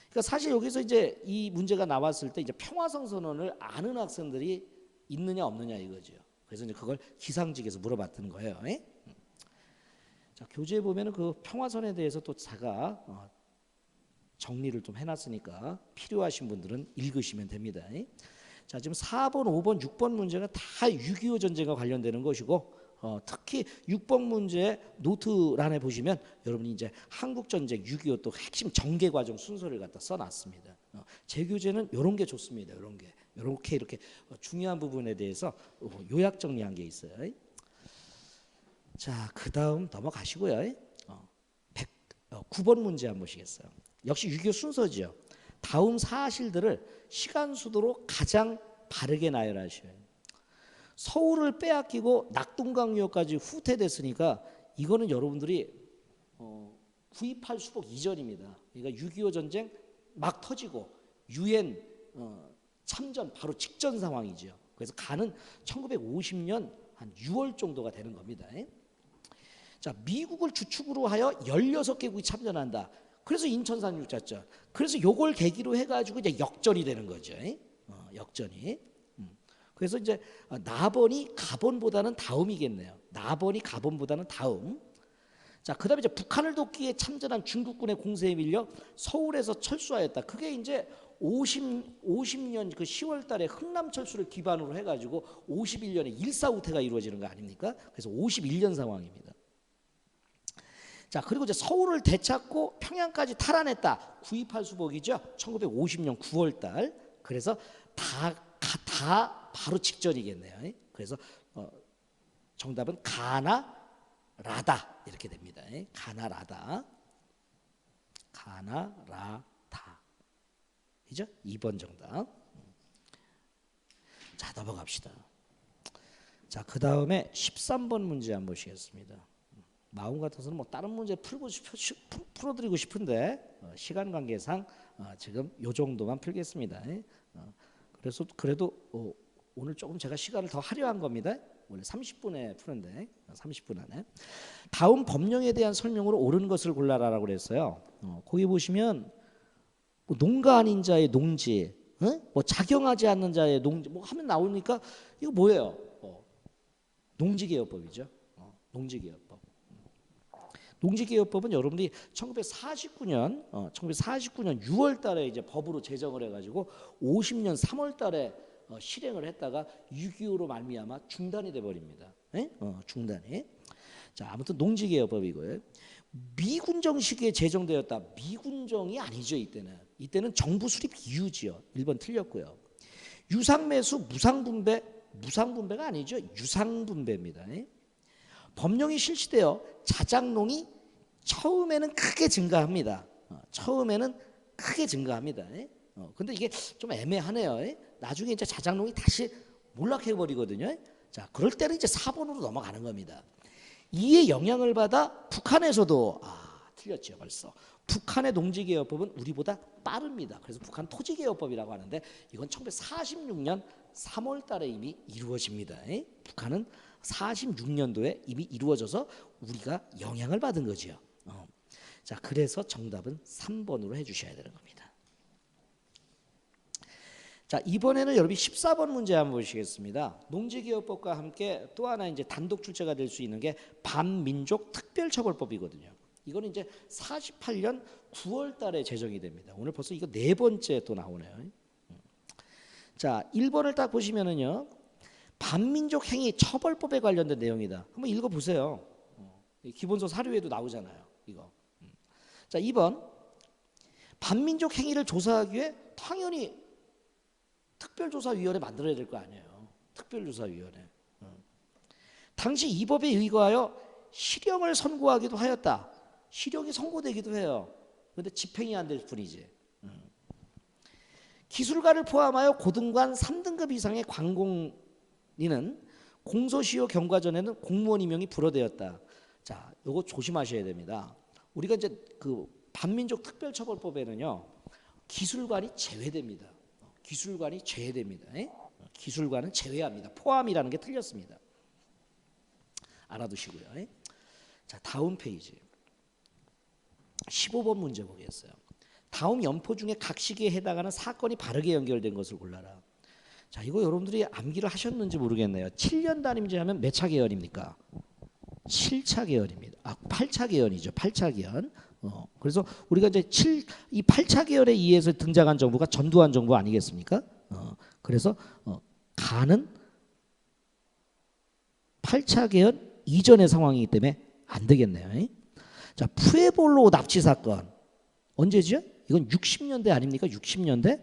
S1: 그러니까 사실 여기서 이제 이 문제가 나왔을 때 이제 평화성 선언을 아는 학생들이 있느냐 없느냐 이거죠. 그래서 이제 그걸 기상직에서 물어봤던 거예요. 자, 교재에 보면은 그 평화선에 대해서 또 제가 정리를 좀 해놨으니까 필요하신 분들은 읽으시면 됩니다. 자, 지금 4번, 5번, 6번 문제가 다 6.25 전쟁과 관련되는 것이고 특히 6번 문제 노트란에 보시면 여러분이 이제 한국전쟁 6.25 또 핵심 전개 과정 순서를 갖다 써놨습니다. 제 교재는 이런 게 좋습니다. 이런 게 이렇게 중요한 부분에 대해서 요약 정리한 게 있어요. 자, 그 다음 넘어가시고요. 9번 문제 한번 보시겠어요. 역시 6.25 순서죠. 다음 사실들을 시간 수도로 가장 바르게 나열하셔요. 서울을 빼앗기고 낙동강유역까지 후퇴됐으니까 이거는 여러분들이 9.28 수복 이전입니다. 그러니까 6.25 전쟁 막 터지고 유엔 참전 바로 직전 상황이죠. 그래서 가는 1950년 한 6월 정도가 되는 겁니다. 자, 미국을 주축으로 하여 16개국이 참전한다. 그래서 인천 상륙작전. 그래서 요걸 계기로 해가지고 이제 역전이 되는 거죠. 역전이. 그래서 이제 나번이 가번보다는 다음이겠네요. 나번이 가번보다는 다음. 자, 그다음에 이제 북한을 돕기에 참전한 중국군의 공세에 밀려 서울에서 철수하였다. 그게 이제 50년 그 10월 달에 흥남 철수를 기반으로 해가지고 51년에 일사후퇴가 이루어지는 거 아닙니까? 그래서 51년 상황입니다. 자, 그리고 이제 서울을 되찾고 평양까지 탈환했다. 9.28 수복이죠. 1950년 9월 달. 그래서 다 바로 직전이겠네요. 그래서 정답은 가나라다 이렇게 됩니다. 가나라다. 이죠? 2번 정답. 자, 넘어갑시다. 자, 그 다음에 13번 문제 한번 보시겠습니다. 마음 같아서는 뭐 다른 문제 풀어드리고 싶은데 시간 관계상 지금 요 정도만 풀겠습니다. 그래서 그래도 오늘 조금 제가 시간을 더 할애한 겁니다. 원래 30분에 푸는데 30분 안에 다음 법령에 대한 설명으로 옳은 것을 골라라라고 그랬어요. 거기 보시면 뭐 농가 아닌 자의 농지, 뭐 작용하지 않는 자의 농지, 뭐 하면 나오니까 이거 뭐예요? 농지개혁법이죠. 농지개혁법. 농지개혁법은 여러분들이 1949년 6월 달에 이제 법으로 제정을 해가지고 50년 3월 달에 실행을 했다가 6.25로 말미암아 중단이 돼 버립니다. 중단이. 자, 아무튼 농지개혁법이고요. 미군정 시기에 제정되었다. 미군정이 아니죠. 이때는 정부 수립 이후지요. 1번 틀렸고요. 유상매수 무상분배가 아니죠. 유상분배입니다. 법령이 실시되어 자작농이 처음에는 크게 증가합니다. 근데 이게 좀 애매하네요. 나중에 이제 자작농이 다시 몰락해 버리거든요. 자, 그럴 때는 이제 4번으로 넘어가는 겁니다. 이에 영향을 받아 북한에서도 틀렸죠 벌써. 북한의 농지개혁법은 우리보다 빠릅니다. 그래서 북한 토지개혁법이라고 하는데 이건 1946년 3월 달에 이미 이루어집니다. 북한은 46년도에 이미 이루어져서 우리가 영향을 받은 거죠. 자, 그래서 정답은 3번으로 해주셔야 되는 겁니다. 자, 이번에는 여러분이 14번 문제 한번 보시겠습니다. 농지기업법과 함께 또 하나 이제 단독 출제가 될 수 있는 게 반민족 특별처벌법이거든요. 이거는 이제 48년 9월 달에 제정이 됩니다. 오늘 벌써 이거 네 번째 또 나오네요. 자, 1번을 딱 보시면은요. 반민족 행위 처벌법에 관련된 내용이다. 한번 읽어 보세요. 기본서 사료에도 나오잖아요. 이거. 자, 2번. 반민족 행위를 조사하기 위해 당연히 특별조사위원회 만들어야 될 거 아니에요. 특별조사위원회. 당시 이 법에 의거하여 실형을 선고하기도 하였다. 실형이 선고되기도 해요. 그런데 집행이 안 될 뿐이지. 기술가를 포함하여 고등관 3등급 이상의 관공인은 공소시효 경과 전에는 공무원 임용이 불허되었다. 자, 요거 조심하셔야 됩니다. 우리가 이제 그 반민족 특별처벌법에는요, 기술관이 제외됩니다. 기술관이 제외됩니다. 기술관은 제외합니다. 포함이라는 게 틀렸습니다. 알아두시고요. 자, 다음 페이지 15번 문제 보겠어요. 다음 연포 중에 각 시기에 해당하는 사건이 바르게 연결된 것을 골라라. 자, 이거 여러분들이 암기를 하셨는지 모르겠네요. 7년 단임제 하면 몇 차 계열입니까? 7차 계열입니다. 8차 계열이죠. 8차 계열. 그래서 우리가 이제 이 8차 계열에 의해서 등장한 정부가 전두환 정부 아니겠습니까? 그래서 가는 8차 계열 이전의 상황이기 때문에 안 되겠네요. 자, 푸에볼로 납치 사건 언제죠? 이건 60년대 아닙니까? 60년대.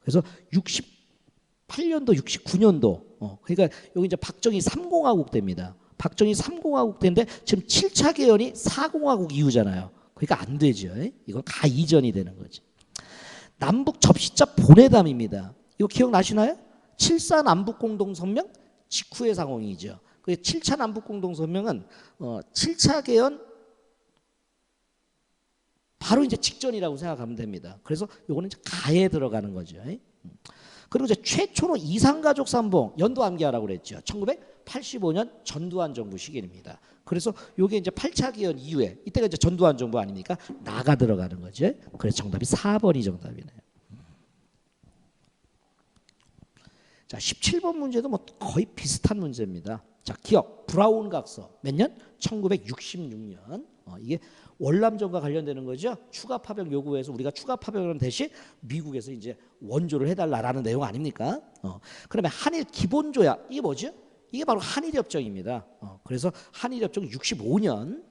S1: 그래서 68년도, 69년도. 그러니까 여기 이제 박정희 3공화국 때입니다. 박정희 3공화국 때인데 지금 7차 계열이 4공화국 이후잖아요. 그러니까 안 되죠. 이건 가 이전이 되는 거지. 남북 접시자 보내담입니다. 이거 기억나시나요? 7사 남북공동성명 직후의 상황이죠. 7차 남북공동성명은 7차 개헌 바로 이제 직전이라고 생각하면 됩니다. 그래서 요거는 이제 가에 들어가는 거죠. 그리고 이제 최초로 이산가족 삼봉 연도 암기하라고 그랬죠. 1985년 전두환 정부 시기입니다. 그래서 요게 이제 8차 개헌 이후에 이때가 이제 전두환 정부 아닙니까? 나가 들어가는 거죠. 그래서 정답이 4번이 정답이네요. 자, 17번 문제도 뭐 거의 비슷한 문제입니다. 자, 기억 브라운 각서 몇 년? 1966년. 이게 월남전과 관련되는 거죠. 추가 파병 요구해서 우리가 추가 파병을 대신 미국에서 이제 원조를 해달라라는 내용 아닙니까? 그러면 한일 기본조약 이게 뭐죠? 이게 바로 한일협정입니다. 그래서 한일협정 65년,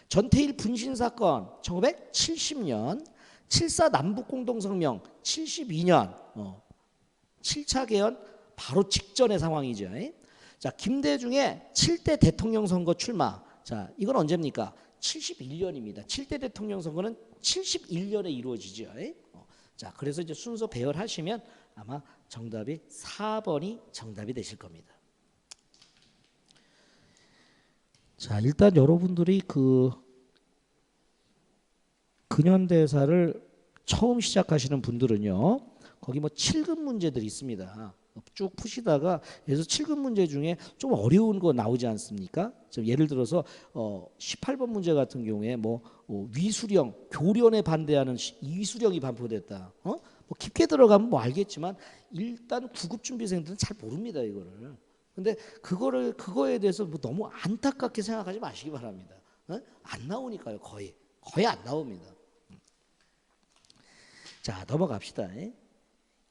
S1: 전태일 분신 사건 1970년, 7.4 남북공동성명 72년, 7차 개헌 바로 직전의 상황이죠. 자, 김대중의 7대 대통령 선거 출마. 자, 이건 언제입니까? 71년입니다. 7대 대통령 선거는 71년에 이루어지죠. 자, 그래서 이제 순서 배열하시면 아마 정답이 4번이 정답이 되실 겁니다. 자, 일단 여러분들이 그 근현대사를 처음 시작하시는 분들은요, 거기 뭐 7급 문제들이 있습니다. 쭉 푸시다가 그래서 7급 문제 중에 좀 어려운 거 나오지 않습니까? 예를 들어서 18번 문제 같은 경우에 뭐 위수령 교련에 반대하는 이수령이 반포됐다. 뭐 깊게 들어가면 뭐 알겠지만 일단 9급 준비생들은 잘 모릅니다 이거를. 근데 그거에 대해서 뭐 너무 안타깝게 생각하지 마시기 바랍니다. 안 나오니까요 거의 안 나옵니다. 자, 넘어갑시다.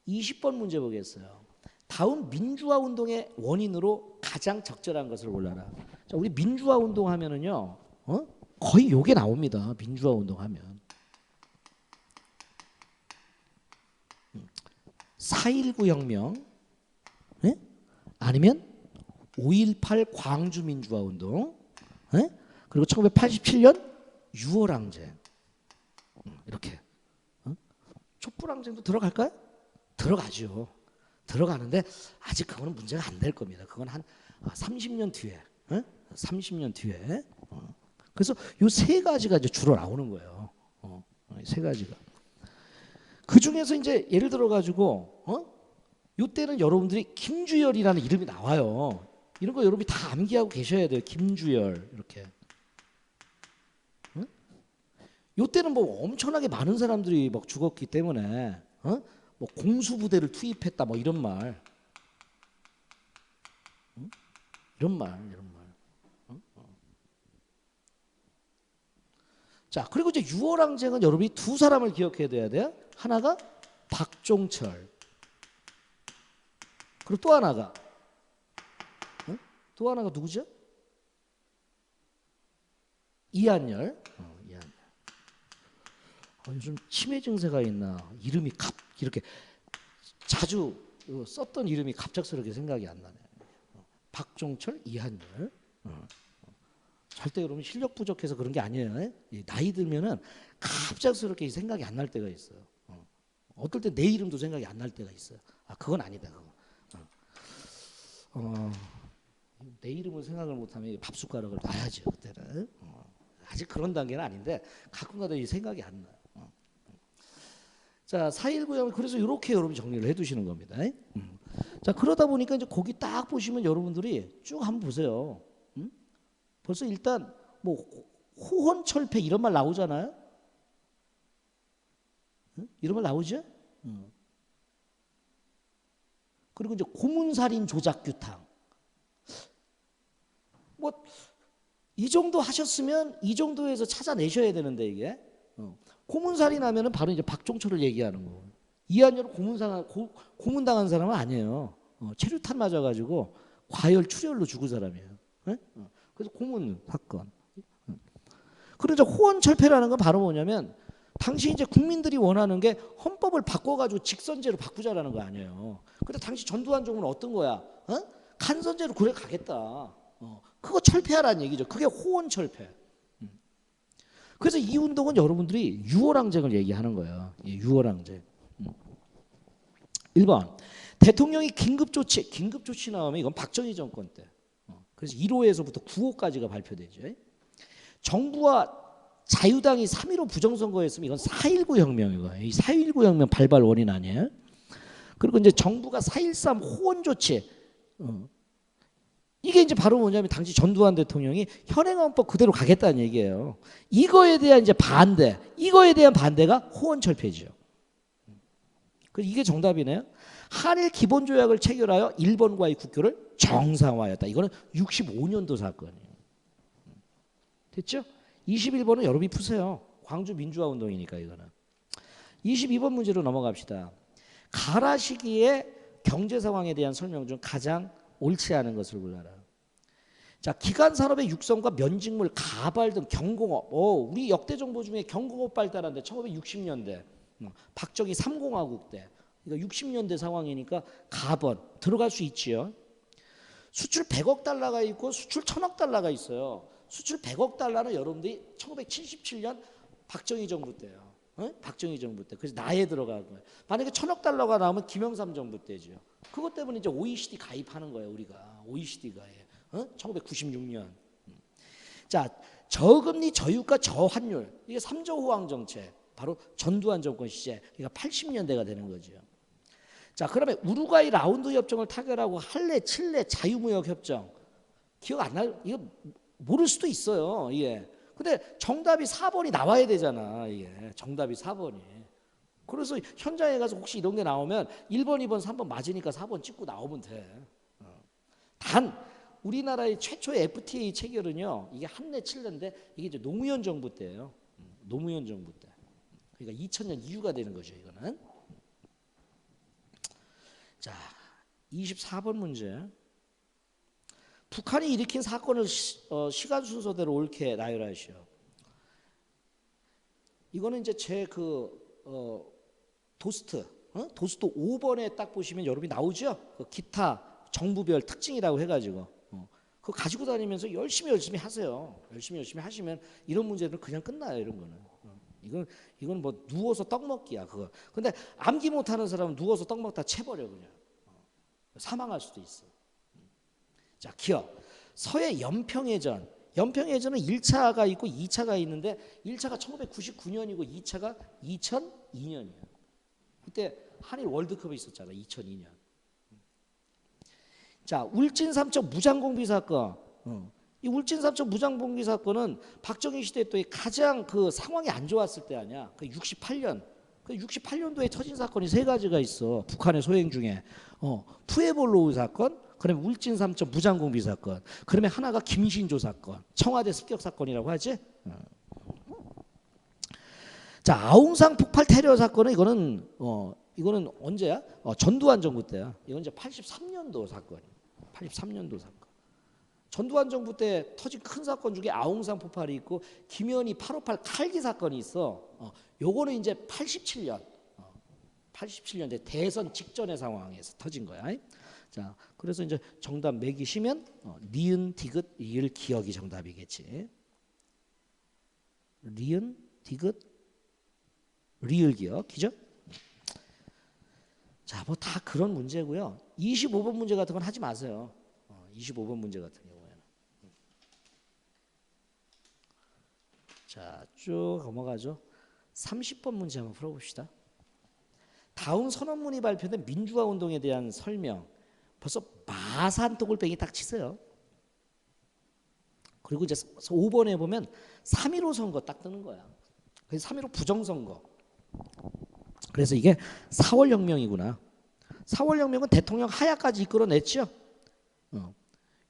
S1: 20번 문제 보겠어요. 다음 민주화 운동의 원인으로 가장 적절한 것을 골라라. 자, 우리 민주화 운동 하면은요, 거의 요게 나옵니다. 민주화 운동 하면 4.19 혁명, 아니면 5.18 광주 민주화 운동, 그리고 1987년 6월 항쟁. 이렇게. 촛불 항쟁도 들어갈까요? 들어가죠. 들어가는데 아직 그거는 문제가 안 될 겁니다. 그건 한 30년 뒤에, 30년 뒤에. 그래서 요 세 가지가 이제 주로 나오는 거예요. 세 가지가. 그 중에서 이제 예를 들어 가지고, 요 때는 여러분들이 김주열이라는 이름이 나와요. 이런 거 여러분이 다 암기하고 계셔야 돼요. 김주열 이렇게. 요 때는 뭐 엄청나게 많은 사람들이 막 죽었기 때문에, 뭐 뭐 공수부대를 투입했다 뭐 이런 말, 응? 이런 말. 응? 자, 그리고 이제 유월항쟁은 여러분이 두 사람을 기억해야 돼요. 하나가 박종철, 그리고 또 하나가, 응? 또 하나가 누구죠? 이한열. 이한열. 요즘 치매 증세가 있나? 이름이 이렇게 자주 썼던 이름이 갑작스럽게 생각이 안 나네. 박종철, 이한열. 절대 여러분 실력 부족해서 그런 게 아니에요. 나이 들면은 갑작스럽게 생각이 안 날 때가 있어요. 어떨 때 내 이름도 생각이 안 날 때가 있어요. 아, 그건 아니다. 내 이름을 생각을 못하면 밥숟가락을 놔야죠. 그때는. 아직 그런 단계는 아닌데 가끔가다 이 생각이 안 나요. 자, 4.19형 그래서 이렇게 여러분 정리를 해두시는 겁니다. 자, 그러다 보니까 이제 거기 딱 보시면 여러분들이 쭉 한번 보세요. 벌써 일단 뭐 호헌철폐 이런 말 나오잖아요. 이런 말 나오죠? 그리고 이제 고문살인 조작규탕. 뭐 이 정도 하셨으면 이 정도에서 찾아내셔야 되는데 이게 고문살인하면은 바로 이제 박종철을 얘기하는 거고, 이한열은 고문당한 사람은 아니에요. 체류탄 맞아가지고 과열 출혈로 죽은 사람이에요. 그래서 고문 사건. 그래서 호헌철폐라는 건 바로 뭐냐면 당시 이제 국민들이 원하는 게 헌법을 바꿔가지고 직선제로 바꾸자라는 거 아니에요. 근데 당시 전두환 정부는 어떤 거야? 간선제로 그래 가겠다. 그거 철폐하라는 얘기죠. 그게 호헌철폐. 그래서 이 운동은 여러분들이 유월항쟁을 얘기하는 거예요. 유월항쟁. 1번 대통령이 긴급조치 나오면 이건 박정희 정권 때. 그래서 1호에서부터 9호까지가 발표되죠. 정부와 자유당이 3.15 부정선거했으면 이건 4.19 혁명이고, 이 4.19 혁명 발발 원인 아니에요? 그리고 이제 정부가 4.13 호헌조치, 이게 이제 바로 뭐냐면 당시 전두환 대통령이 현행헌법 그대로 가겠다는 얘기예요. 이거에 대한 이제 이거에 대한 반대가 호헌철폐죠. 그래서 이게 정답이네요. 한일 기본조약을 체결하여 일본과의 국교를 정상화하였다. 이거는 65년도 사건이에요. 됐죠? 21번은 여러분이 푸세요. 광주 민주화 운동이니까 이거는. 22번 문제로 넘어갑시다. 가라 시기의 경제 상황에 대한 설명 중 가장 옳지 않은 것을 골라라. 자, 기간 산업의 육성과 면직물, 가발 등 경공업. 우리 역대 정부 중에 경공업 발달한데 1960년대. 박정희 3공화국 때. 그러니까 60년대 상황이니까 가번 들어갈 수 있지요. 수출 100억 달러가 있고 수출 1000억 달러가 있어요. 수출 100억 달러는 여러분들이 1977년 박정희 정부 때요. 박정희 정부 때. 그래서 나에 들어간 거예요. 만약에 1000억 달러가 나오면 김영삼 정부 때죠. 그것 때문에 이제 OECD 가입하는 거예요. 우리가 OECD 가입. 1996년. 자, 저금리, 저유가, 저환율. 이게 3조 호황 정책. 바로 전두환 정권 시제. 그러니까 80년대가 되는 거죠. 자, 그러면 우루과이 라운드 협정을 타결하고 할례, 칠레 자유무역 협정. 기억 안 날? 이거 모를 수도 있어요. 예. 근데 정답이 4번이 나와야 되잖아. 예. 정답이 4번이. 그래서 현장에 가서 혹시 이런 게 나오면 1번, 2번, 3번 맞으니까 4번 찍고 나오면 돼. 단 우리나라의 최초의 FTA 체결은요. 이게 한례 칠레인데 이게 이제 노무현 정부 때예요. 노무현 정부 때. 그러니까 2000년 이후가 되는 거죠, 이거는. 자, 24번 문제. 북한이 일으킨 사건을 시간 순서대로 옳게 나열하시오. 이거는 이제 제 도스트 5번에 딱 보시면 여러분이 나오죠. 그 기타 정부별 특징이라고 해가지고 그거 가지고 다니면서 열심히 하세요. 열심히 하시면 이런 문제들은 그냥 끝나요. 이런 거는. 이건 뭐 누워서 떡 먹기야 그거. 근데 암기 못하는 사람은 누워서 떡 먹다 채버려 그냥. 사망할 수도 있어. 자, 기억. 서해 연평해전. 연평해전은 1차가 있고 2차가 있는데 1차가 1999년이고 2차가 2002년이에요. 그때 한일 월드컵이 있었잖아. 2002년. 자, 울진 삼척 무장공비 사건. 이 울진 삼척 무장공비 사건은 박정희 시대 때 가장 그 상황이 안 좋았을 때 아니야. 그 68년. 그 68년도에 터진 사건이 세 가지가 있어. 북한의 소행 중에 푸에볼로우 사건, 그다음에 울진 삼천 무장공비 사건, 그다음에 하나가 김신조 사건, 청와대 습격 사건이라고 하지. 자, 아웅산 폭발 테러 사건은 이거는 언제야? 전두환 정부 때야. 이건 이제 83년도 사건. 83년도 사건. 전두환 정부 때 터진 큰 사건 중에 아웅산 폭발이 있고 김현희 8.58 칼기 사건이 있어. 요거는 이제 87년. 87년대 대선 직전의 상황에서 터진 거야. 자, 그래서 이제 정답 매기시면 니은 디귿 리을 기억이 정답이겠지. 니은 디귿 리을 기억, 기죠? 자, 뭐 다 그런 문제고요. 25번 문제 같은 건 하지 마세요. 25번 문제 같은 경우에는. 자, 쭉 넘어가죠. 30번 문제 한번 풀어봅시다. 다음 선언문이 발표된 민주화 운동에 대한 설명. 벌써 마산 또골뱅이 딱 치세요. 그리고 이제 5번에 보면 3.15 선거 딱 뜨는 거야. 그래서 3.15 부정선거. 그래서 이게 4월 혁명이구나. 4월 혁명은 대통령 하야까지 이끌어냈죠.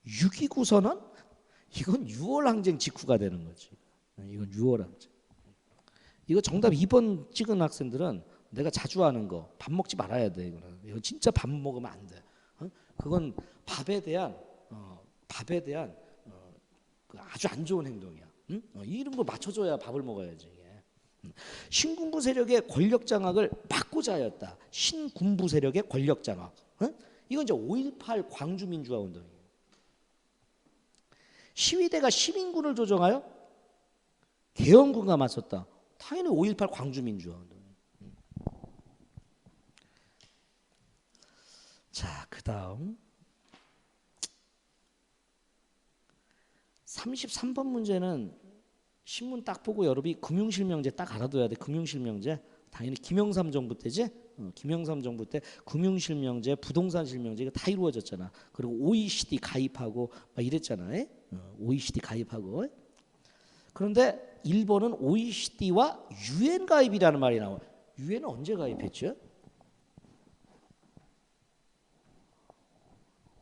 S1: 6.29 선언? 이건 6월 항쟁 직후가 되는 거지. 이건 6월 항쟁. 이거 정답 2번 찍은 학생들은 내가 자주 하는 거 밥 먹지 말아야 돼. 이거 진짜 밥 먹으면 안 돼. 그건 밥에 대한 그 아주 안 좋은 행동이야. 이런 거 맞춰줘야 밥을 먹어야지. 신군부 세력의 권력 장악을 막고자 하였다. 신군부 세력의 권력 장악. 이건 이제 5.18 광주민주화 운동이에요. 시위대가 시민군을 조정하여 계엄군과 맞섰다. 당연히 5.18 광주민주화 운동. 자, 그 다음 33번 문제는 신문 딱 보고 여러분이 금융실명제 딱 알아둬야 돼. 금융실명제 당연히 김영삼 정부 때지. 김영삼 정부 때 금융실명제, 부동산실명제 이거 다 이루어졌잖아. 그리고 OECD 가입하고 막 이랬잖아. OECD 가입하고. 그런데 일본은 OECD와 UN 가입이라는 말이 나와. UN은 언제 가입했죠?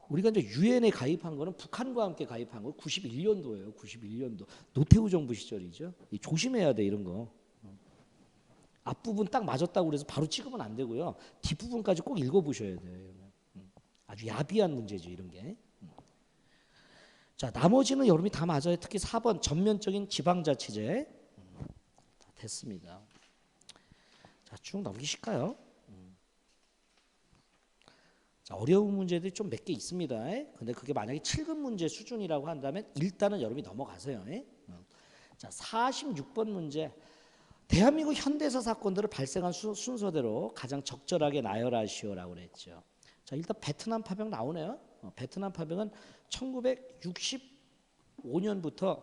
S1: 우리가 이제 유엔에 가입한 거는 북한과 함께 가입한 거 91년도예요. 91년도 노태우 정부 시절이죠. 조심해야 돼 이런 거. 앞부분 딱 맞았다고 그래서 바로 찍으면 안 되고요. 뒷부분까지 꼭 읽어보셔야 돼요. 아주 야비한 문제죠 이런 게. 자, 나머지는 여러분이 다 맞아요. 특히 4번 전면적인 지방자치제. 다 됐습니다. 자, 쭉 넘기실까요? 어려운 문제들이 좀 몇 개 있습니다. 근데 그게 만약에 7급 문제 수준이라고 한다면 일단은 여러분이 넘어가세요. 자, 46번 문제. 대한민국 현대사 사건들을 발생한 순서대로 가장 적절하게 나열하시오라고 그랬죠. 자, 일단 베트남 파병 나오네요. 베트남 파병은 1965년부터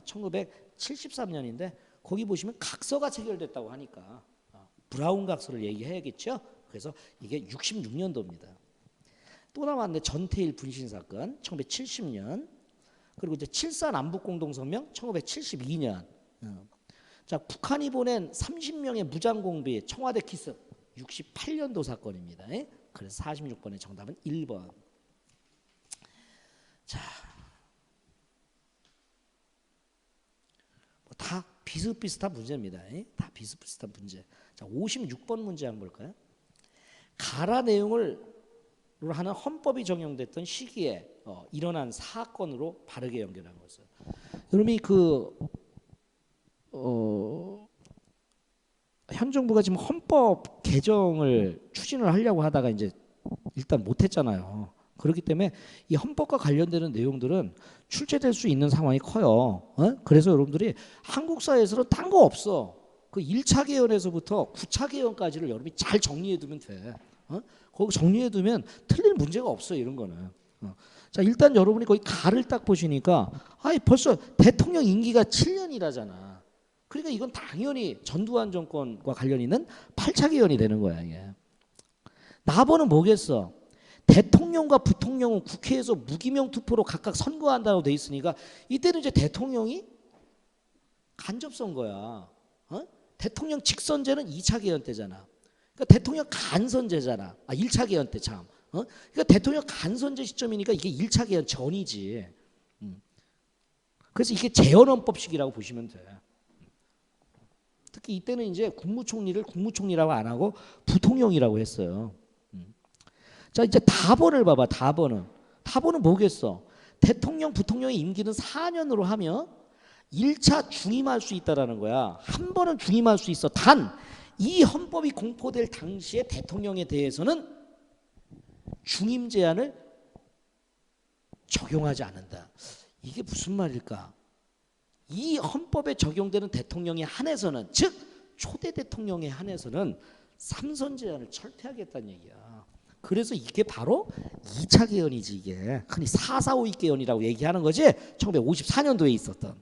S1: 1973년인데 거기 보시면 각서가 체결됐다고 하니까 브라운 각서를 얘기해야겠죠. 그래서 이게 66년도입니다. 또 나왔네. 전태일 분신 사건 1970년. 그리고 이제 7.4 남북공동성명 1972년. 자, 북한이 보낸 30명의 무장공비 청와대 기습 68년도 사건입니다. 그래서 46번의 정답은 1번. 자, 다 비슷비슷한 문제입니다. 다 비슷비슷한 문제. 자, 56번 문제 한번 볼까요? 가라 내용을 하는 헌법이 적용됐던 시기에 일어난 사건으로 바르게 연결한 것을. 여러분이 현 정부가 지금 헌법 개정을 추진을 하려고 하다가 이제 일단 못했잖아요. 그렇기 때문에 이 헌법과 관련되는 내용들은 출제될 수 있는 상황이 커요. 그래서 여러분들이 한국사에서는 딴 거 없어. 그 1차 개헌에서부터 9차 개헌까지를 여러분이 잘 정리해두면 돼. 거기 정리해두면 틀릴 문제가 없어요. 이런 거는. 자, 일단 여러분이 거기 가를 딱 보시니까 벌써 대통령 임기가 7년이라잖아. 그러니까 이건 당연히 전두환 정권과 관련 있는 8차 개헌이 되는 거야. 이게. 나번은 뭐겠어? 대통령과 부통령은 국회에서 무기명 투표로 각각 선거한다고 돼 있으니까 이때는 이제 대통령이 간접 선거야. 대통령 직선제는 2차 개헌 때잖아. 그러니까 대통령 간선제잖아. 1차 개헌 때 참. 그러니까 대통령 간선제 시점이니까 이게 1차 개헌 전이지. 그래서 이게 재헌헌법식이라고 보시면 돼. 특히 이때는 이제 국무총리를 국무총리라고 안 하고 부통령이라고 했어요. 자, 이제 다번을 봐봐. 다번은 뭐겠어? 대통령, 부통령의 임기는 4년으로 하며 1차 중임할 수 있다라는 거야. 한 번은 중임할 수 있어. 단 이 헌법이 공포될 당시에 대통령에 대해서는 중임 제한을 적용하지 않는다. 이게 무슨 말일까? 이 헌법에 적용되는 대통령에 한해서는, 즉 초대 대통령에 한해서는 3선 제한을 철폐하겠다는 얘기야. 그래서 이게 바로 2차 개헌이지. 이게 흔히 4.4.5.2 개헌이라고 얘기하는 거지. 1954년도에 있었던.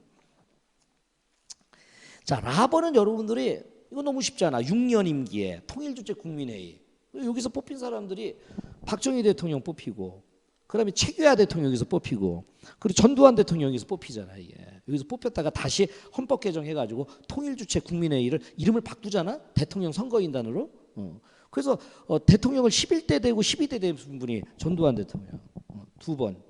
S1: 자, 라버는 여러분들이 이거 너무 쉽잖아. 6년 임기에 통일주체 국민회의. 여기서 뽑힌 사람들이 박정희 대통령 뽑히고, 그다음에 최규하 대통령 여기서 뽑히고, 그리고 전두환 대통령 여기서 뽑히잖아. 이게 여기서 뽑혔다가 다시 헌법 개정해가지고 통일주체 국민회의를 이름을 바꾸잖아. 대통령 선거인단으로. 그래서 대통령을 11대 되고 12대 된 분이 전두환 대통령 두 번.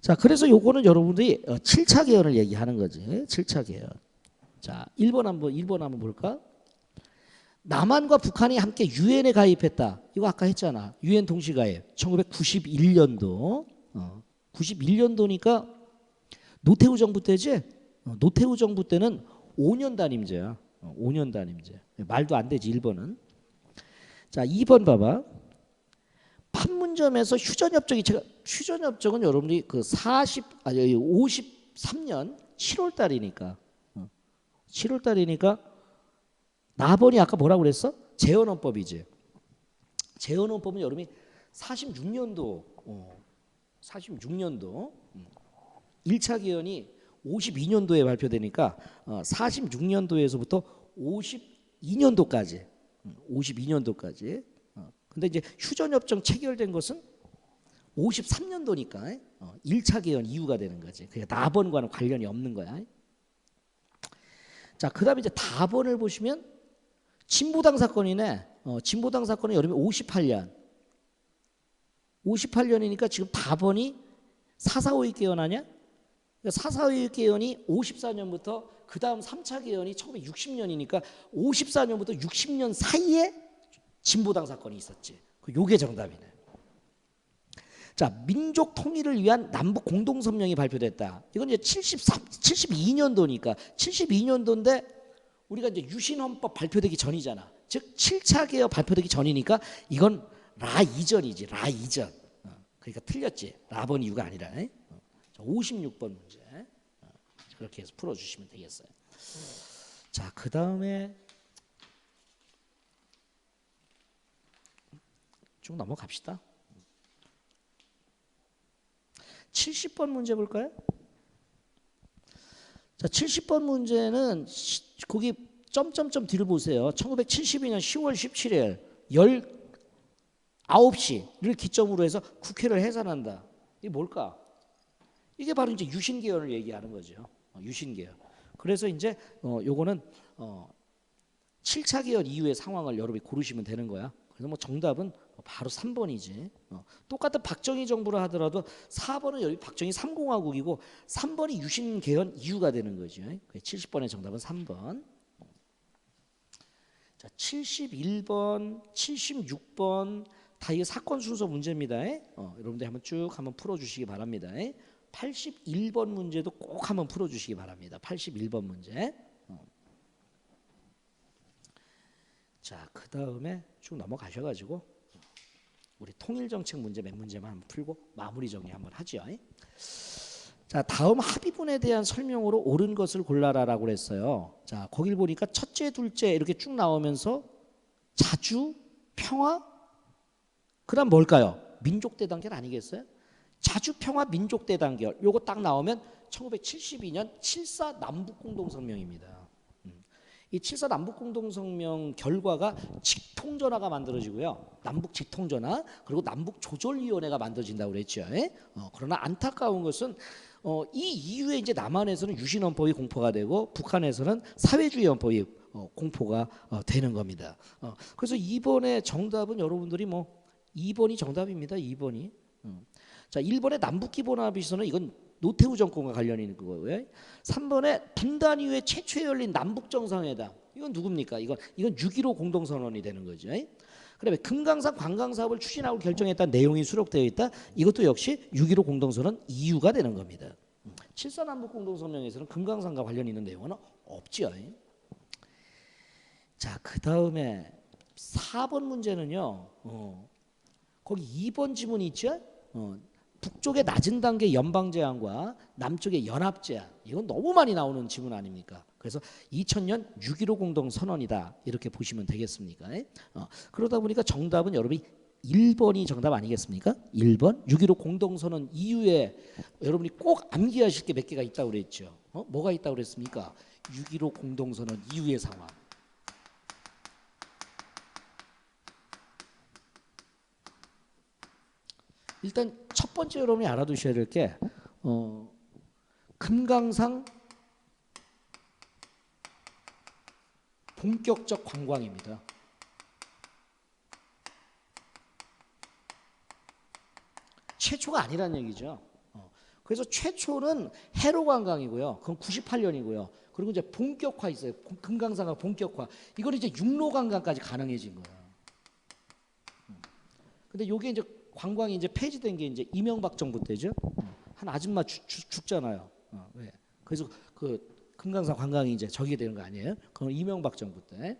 S1: 자, 그래서 요거는 여러분들이 7차 개헌을 얘기하는 거지. 7차 개헌. 자, 1번 한번 볼까? 남한과 북한이 함께 유엔에 가입했다. 이거 아까 했잖아. 유엔 동시 가입. 1991년도. 91년도니까 노태우 정부 때지. 노태우 정부 때는 5년 단임제야. 5년 단임제. 말도 안 되지 1번은. 자, 2번 봐봐. 판문점에서 휴전협정은 여러분이 그 53년 7월 달이니까 7월 달이니까 나번이 아까 뭐라고 그랬어? 재헌헌법이지. 재헌헌법은 여러분이 46년도 1차 개헌이 52년도에 발표되니까 46년도에서부터 52년도까지 근데 이제 휴전협정 체결된 것은 53년도니까 1차 개헌 이후가 되는 거지. 그게 나번과는 관련이 없는 거야. 자, 그다음에 이제 다번을 보시면 진보당 사건이네. 진보당 사건은 여름에 58년이니까 지금 다번이 4.4.5.2 개헌 아니야? 4.4.5.2 개헌이 54년부터 그 다음 3차 개헌이 1960년이니까 54년부터 60년 사이에 진보당 사건이 있었지. 요게 정답이네. 자, 민족 통일을 위한 남북 공동성명이 발표됐다. 이건 이제 72년도니까 72년도인데 우리가 이제 유신헌법 발표되기 전이잖아. 즉 7차 개헌 발표되기 전이니까 이건 라 이전이지. 라 이전. 그러니까 틀렸지. 라번 이유가 아니라. 56번 문제. 그렇게 해서 풀어주시면 되겠어요. 자, 그 다음에 쭉 넘어갑시다. 70번 문제 볼까요? 자, 70번 문제는 거기 점점점 뒤를 보세요. 1972년 10월 17일 19시를 기점으로 해서 국회를 해산한다. 이게 뭘까? 이게 바로 이제 유신개헌을 얘기하는 거죠. 유신개헌. 그래서 이제 요거는 7차 개헌 이후의 상황을 여러분이 고르시면 되는 거야. 그래서 뭐 정답은 바로 3번이지. 똑같은 박정희 정부라 하더라도 4번은 여기 박정희 3공화국이고 3번이 유신개헌 이유가 되는 거죠. 70번의 정답은 3번. 자, 71번, 76번 다 이게 사건 순서 문제입니다. 여러분들 한번 풀어주시기 바랍니다. 81번 문제도 꼭 한번 풀어주시기 바랍니다. 81번 문제. 자, 그 다음에 쭉 넘어가셔가지고 우리 통일정책 문제 몇 문제만 한번 풀고 마무리 정리 한번 하죠. 자, 다음 합의문에 대한 설명으로 옳은 것을 골라라라고 그랬어요. 자, 거길 보니까 첫째, 둘째 이렇게 쭉 나오면서 자주, 평화, 그다음 뭘까요? 민족대단결 아니겠어요? 자주, 평화, 민족대단결 요거 딱 나오면 1972년 7.4 남북공동성명입니다. 이 7.4 남북공동성명 결과가 직통전화가 만들어지고요. 남북 직통전화 그리고 남북조절위원회가 만들어진다고 그랬죠. 그러나 안타까운 것은 이 이후에 이제 남한에서는 유신헌법이 공포가 되고 북한에서는 사회주의 헌법이 공포가 되는 겁니다. 그래서 이번에 정답은 여러분들이 뭐 2번이 정답입니다. 2번이. 자, 1번의 남북기본합의서는 이건 노태우 정권과 관련이 있는 거고요. 3번에 분단 이후에 최초에 열린 남북정상회담. 이건 누굽니까? 이건 6.15 공동선언이 되는 거죠. 그다음에 금강산 관광사업을 추진하고 결정했다는 내용이 수록되어 있다. 이것도 역시 6.15 공동선언 이유가 되는 겁니다. 7.4 남북공동성명에서는 금강산과 관련 있는 내용은 없죠. 자, 그 다음에 4번 문제는요. 거기 2번 지문이 있죠. 북쪽의 낮은 단계 연방 제한과 남쪽의 연합 제한. 이건 너무 많이 나오는 지문 아닙니까? 그래서 2000년 6.15 공동 선언이다 이렇게 보시면 되겠습니까? 그러다 보니까 정답은 여러분이 1번이 정답 아니겠습니까? 1번 6.15 공동 선언 이후에 여러분이 꼭 암기하실 게 몇 개가 있다고 그랬죠. 뭐가 있다고 그랬습니까? 6.15 공동 선언 이후의 상황. 일단 첫 번째 여러분이 알아두셔야 될 게 금강산 본격적 관광입니다. 최초가 아니란 얘기죠. 그래서 최초는 해로 관광이고요. 그건 98년이고요. 그리고 이제 본격화 있어요. 금강산과 본격화. 이건 이제 육로 관광까지 가능해진 거예요. 근데 요게 이제 관광이 이제 폐지된 게 이제 이명박 정부 때죠. 한 아줌마 죽잖아요. 왜? 그래서 그 금강산 관광이 이제 저기 되는 거 아니에요? 그건 이명박 정부 때.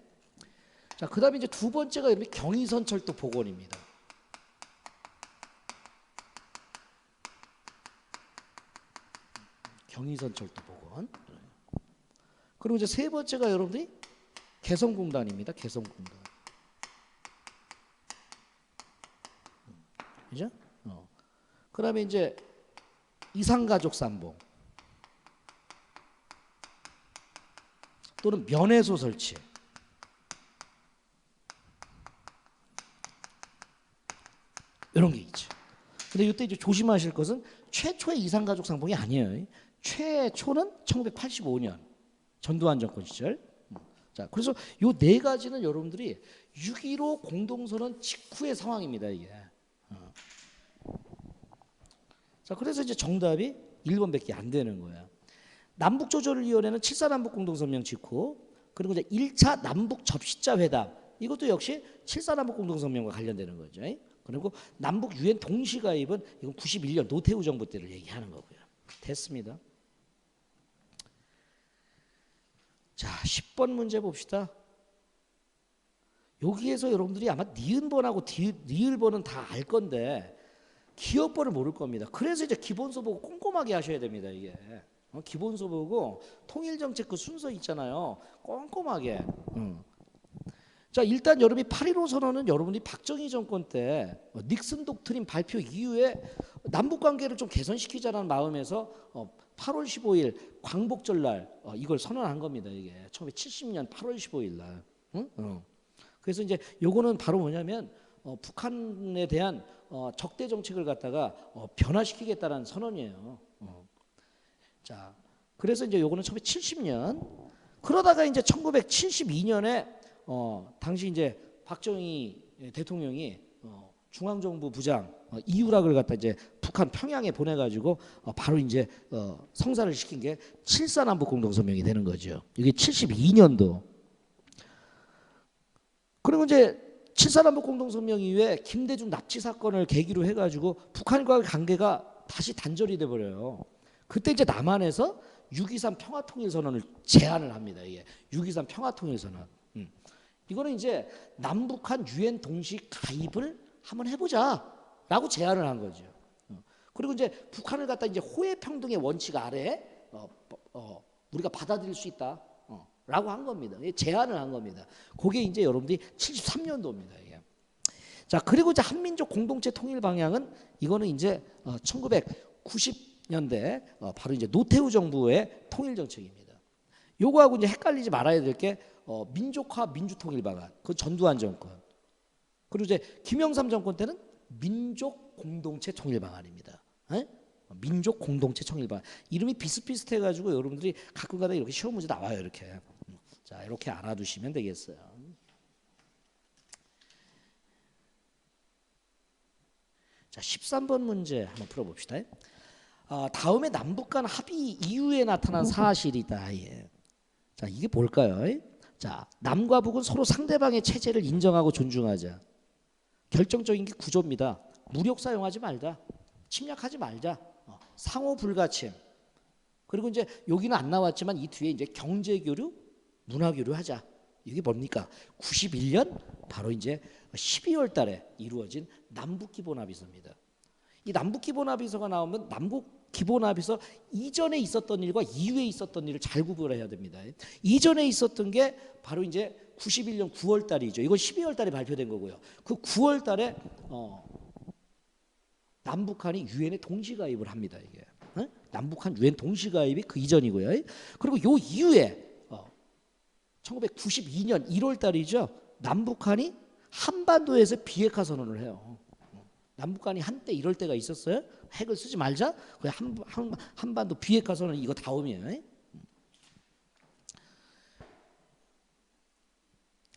S1: 자, 그다음에 이제 두 번째가 여러분 경의선철도 복원입니다. 경의선철도 복원. 그리고 이제 세 번째가 여러분들이 개성공단입니다. 개성공단. 그죠? 그다음에 이제 이산가족 산봉 또는 면회소 설치. 이런 게 있죠. 근데 이때 이제 조심하실 것은 최초의 이산가족 상봉이 아니에요. 최초는 1985년 전두환 정권 시절. 자, 그래서 요 네 가지는 여러분들이 6.15 공동선언 직후의 상황입니다, 이게. 자, 그래서 이제 정답이 1번밖에 안 되는 거예요. 남북조절위원회는 7.4 남북공동성명 직후, 그리고 이제 1차 남북 접시자 회담, 이것도 역시 7.4 남북공동성명과 관련되는 거죠. 그리고 남북 유엔 동시가입은 이건 91년 노태우 정부 때를 얘기하는 거고요. 됐습니다. 자, 10번 문제 봅시다. 여기에서 여러분들이 아마 니은번하고 니을번은 다 알 건데 기업번을 모를 겁니다. 그래서 이제 기본서 보고 꼼꼼하게 하셔야 됩니다. 이게 기본서 보고 통일정책 그 순서 있잖아요. 꼼꼼하게. 자, 일단 여러분이 8.15 선언은 여러분이 박정희 정권 때 닉슨 독트린 발표 이후에 남북 관계를 좀 개선시키자라는 마음에서 8월 15일 광복절날 이걸 선언한 겁니다. 이게 1970년 8월 15일 날. 그래서 이제 요거는 바로 뭐냐면 북한에 대한 적대 정책을 갖다가 변화시키겠다는 선언이에요. 자, 그래서 이제 요거는 1970년. 그러다가 이제 1972년에 당시 이제 박정희 대통령이 중앙정부 부장 이유락을 갖다 이제 북한 평양에 보내가지고 바로 이제 성사를 시킨 게 7.4 남북공동성명이 되는 거죠. 이게 72년도. 그리고 이제 7.4 남북공동성명 이후에 김대중 납치 사건을 계기로 해가지고 북한과의 관계가 다시 단절이 돼버려요. 그때 이제 남한에서 6.23 평화통일선언을 제안을 합니다. 이게 6.23 평화통일선언. 이거는 이제 남북한 유엔 동시 가입을 한번 해보자라고 제안을 한 거죠. 그리고 이제 북한을 갖다 이제 호혜 평등의 원칙 아래 우리가 받아들일 수 있다. 라고 한 겁니다. 제안을 한 겁니다. 그게 이제 여러분들이 73년도입니다. 이게. 자, 그리고 이제 한민족 공동체 통일 방향은 이거는 이제 1990년대 바로 이제 노태우 정부의 통일 정책입니다. 요거하고 이제 헷갈리지 말아야 될 게 민족화 민주통일 방안, 그 전두환 정권. 그리고 이제 김영삼 정권 때는 민족 공동체 통일 방안입니다. 에? 민족 공동체 통일 방안. 이름이 비슷비슷해가지고 여러분들이 가끔가다 이렇게 시험 문제 나와요. 이렇게. 자, 이렇게 알아두시면 되겠어요. 자, 13번 문제 한번 풀어봅시다. 다음에 남북 간 합의 이후에 나타난 사실이다. 예. 자, 이게 뭘까요? 자, 남과 북은 서로 상대방의 체제를 인정하고 존중하자. 결정적인 게 구조입니다. 무력 사용하지 말자. 침략하지 말자. 상호 불가침. 그리고 이제 여기는 안 나왔지만 이 뒤에 이제 경제 교류, 문화 교류 하자. 이게 뭡니까? 91년 바로 이제 12월 달에 이루어진 남북 기본 합의서입니다. 이 남북 기본 합의서가 나오면 남북 기본 합의서 이전에 있었던 일과 이후에 있었던 일을 잘 구분해야 됩니다. 이전에 있었던 게 바로 이제 91년 9월 달이죠. 이건 12월 달에 발표된 거고요. 그 9월 달에 남북한이 유엔에 동시 가입을 합니다. 이게 남북한 유엔 동시 가입이 그 이전이고요. 그리고 요 이후에 1992년 1월 달이죠. 남북한이 한반도에서 비핵화 선언을 해요. 남북한이 한때 이럴 때가 있었어요. 핵을 쓰지 말자. 그냥 한반도 비핵화 선언 이거 다음이에요.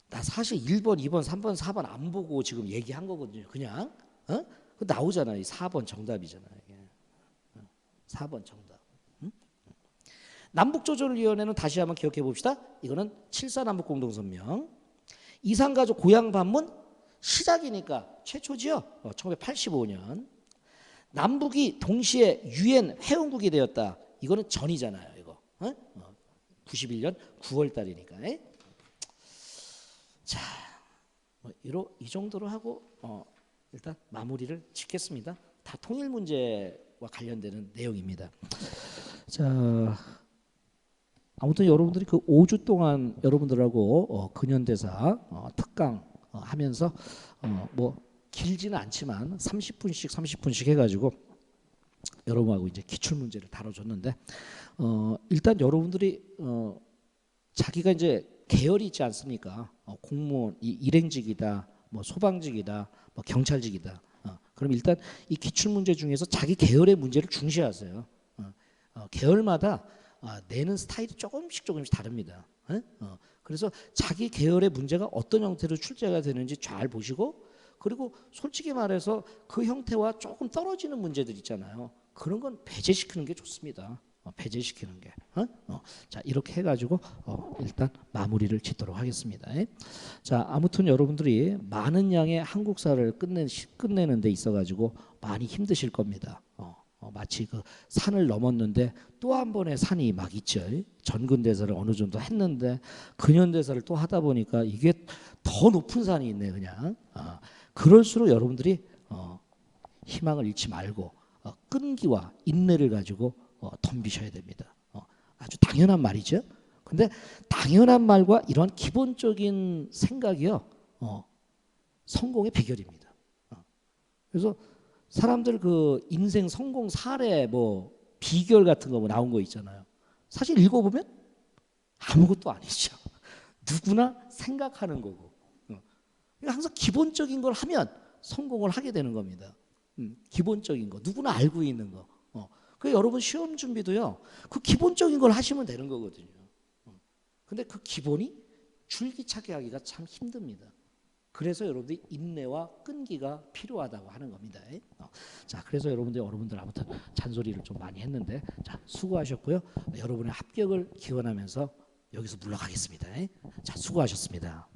S1: 나 사실 1번, 2번, 3번, 4번 안 보고 지금 얘기한 거거든요. 그냥 그 나오잖아요. 4번 정답이잖아요. 4번 정답. 남북조절위원회는 다시 한번 기억해 봅시다. 이거는 7.4 남북공동선명. 이산가족 고향 방문 시작이니까 최초지요. 1985년. 남북이 동시에 유엔 회원국이 되었다. 이거는 전이잖아요. 이거 91년 9월 달이니까. 자, 이 정도로 하고 일단 마무리를 짓겠습니다. 다 통일 문제와 관련되는 내용입니다. 자, 아무튼 여러분들이 그 5주 동안 여러분들하고 근현대사 특강 하면서 뭐 길지는 않지만 30분씩 해가지고 여러분하고 이제 기출 문제를 다뤄줬는데 일단 여러분들이 자기가 이제 계열이 있지 않습니까? 공무원, 일행직이다, 뭐 소방직이다, 뭐 경찰직이다. 그럼 일단 이 기출 문제 중에서 자기 계열의 문제를 중시하세요. 계열마다 내는 스타일이 조금씩 다릅니다. 그래서 자기 계열의 문제가 어떤 형태로 출제가 되는지 잘 보시고, 그리고 솔직히 말해서 그 형태와 조금 떨어지는 문제들 있잖아요. 그런 건 배제시키는 게 좋습니다. 배제시키는 게. 자, 이렇게 해가지고 일단 마무리를 짓도록 하겠습니다. 자, 아무튼 여러분들이 많은 양의 한국사를 끝내는 데 있어가지고 많이 힘드실 겁니다. 마치 그 산을 넘었는데 또 한 번의 산이 막 있죠. 전근대사를 어느 정도 했는데 근현대사를 또 하다 보니까 이게 더 높은 산이 있네 그냥. 그럴수록 여러분들이 희망을 잃지 말고 끈기와 인내를 가지고 덤비셔야 됩니다. 아주 당연한 말이죠. 근데 당연한 말과 이런 기본적인 생각이요, 성공의 비결입니다. 그래서 사람들 그 인생 성공 사례 뭐 비결 같은 거 뭐 나온 거 있잖아요. 사실 읽어보면 아무것도 아니죠. 누구나 생각하는 거고. 항상 기본적인 걸 하면 성공을 하게 되는 겁니다. 기본적인 거 누구나 알고 있는 거. 그 여러분 시험 준비도요, 그 기본적인 걸 하시면 되는 거거든요. 근데 그 기본이 줄기차게 하기가 참 힘듭니다. 그래서 여러분들이 인내와 끈기가 필요하다고 하는 겁니다. 자, 그래서 여러분들 아무튼 잔소리를 좀 많이 했는데, 자, 수고하셨고요. 여러분의 합격을 기원하면서 여기서 물러가겠습니다. 자, 수고하셨습니다.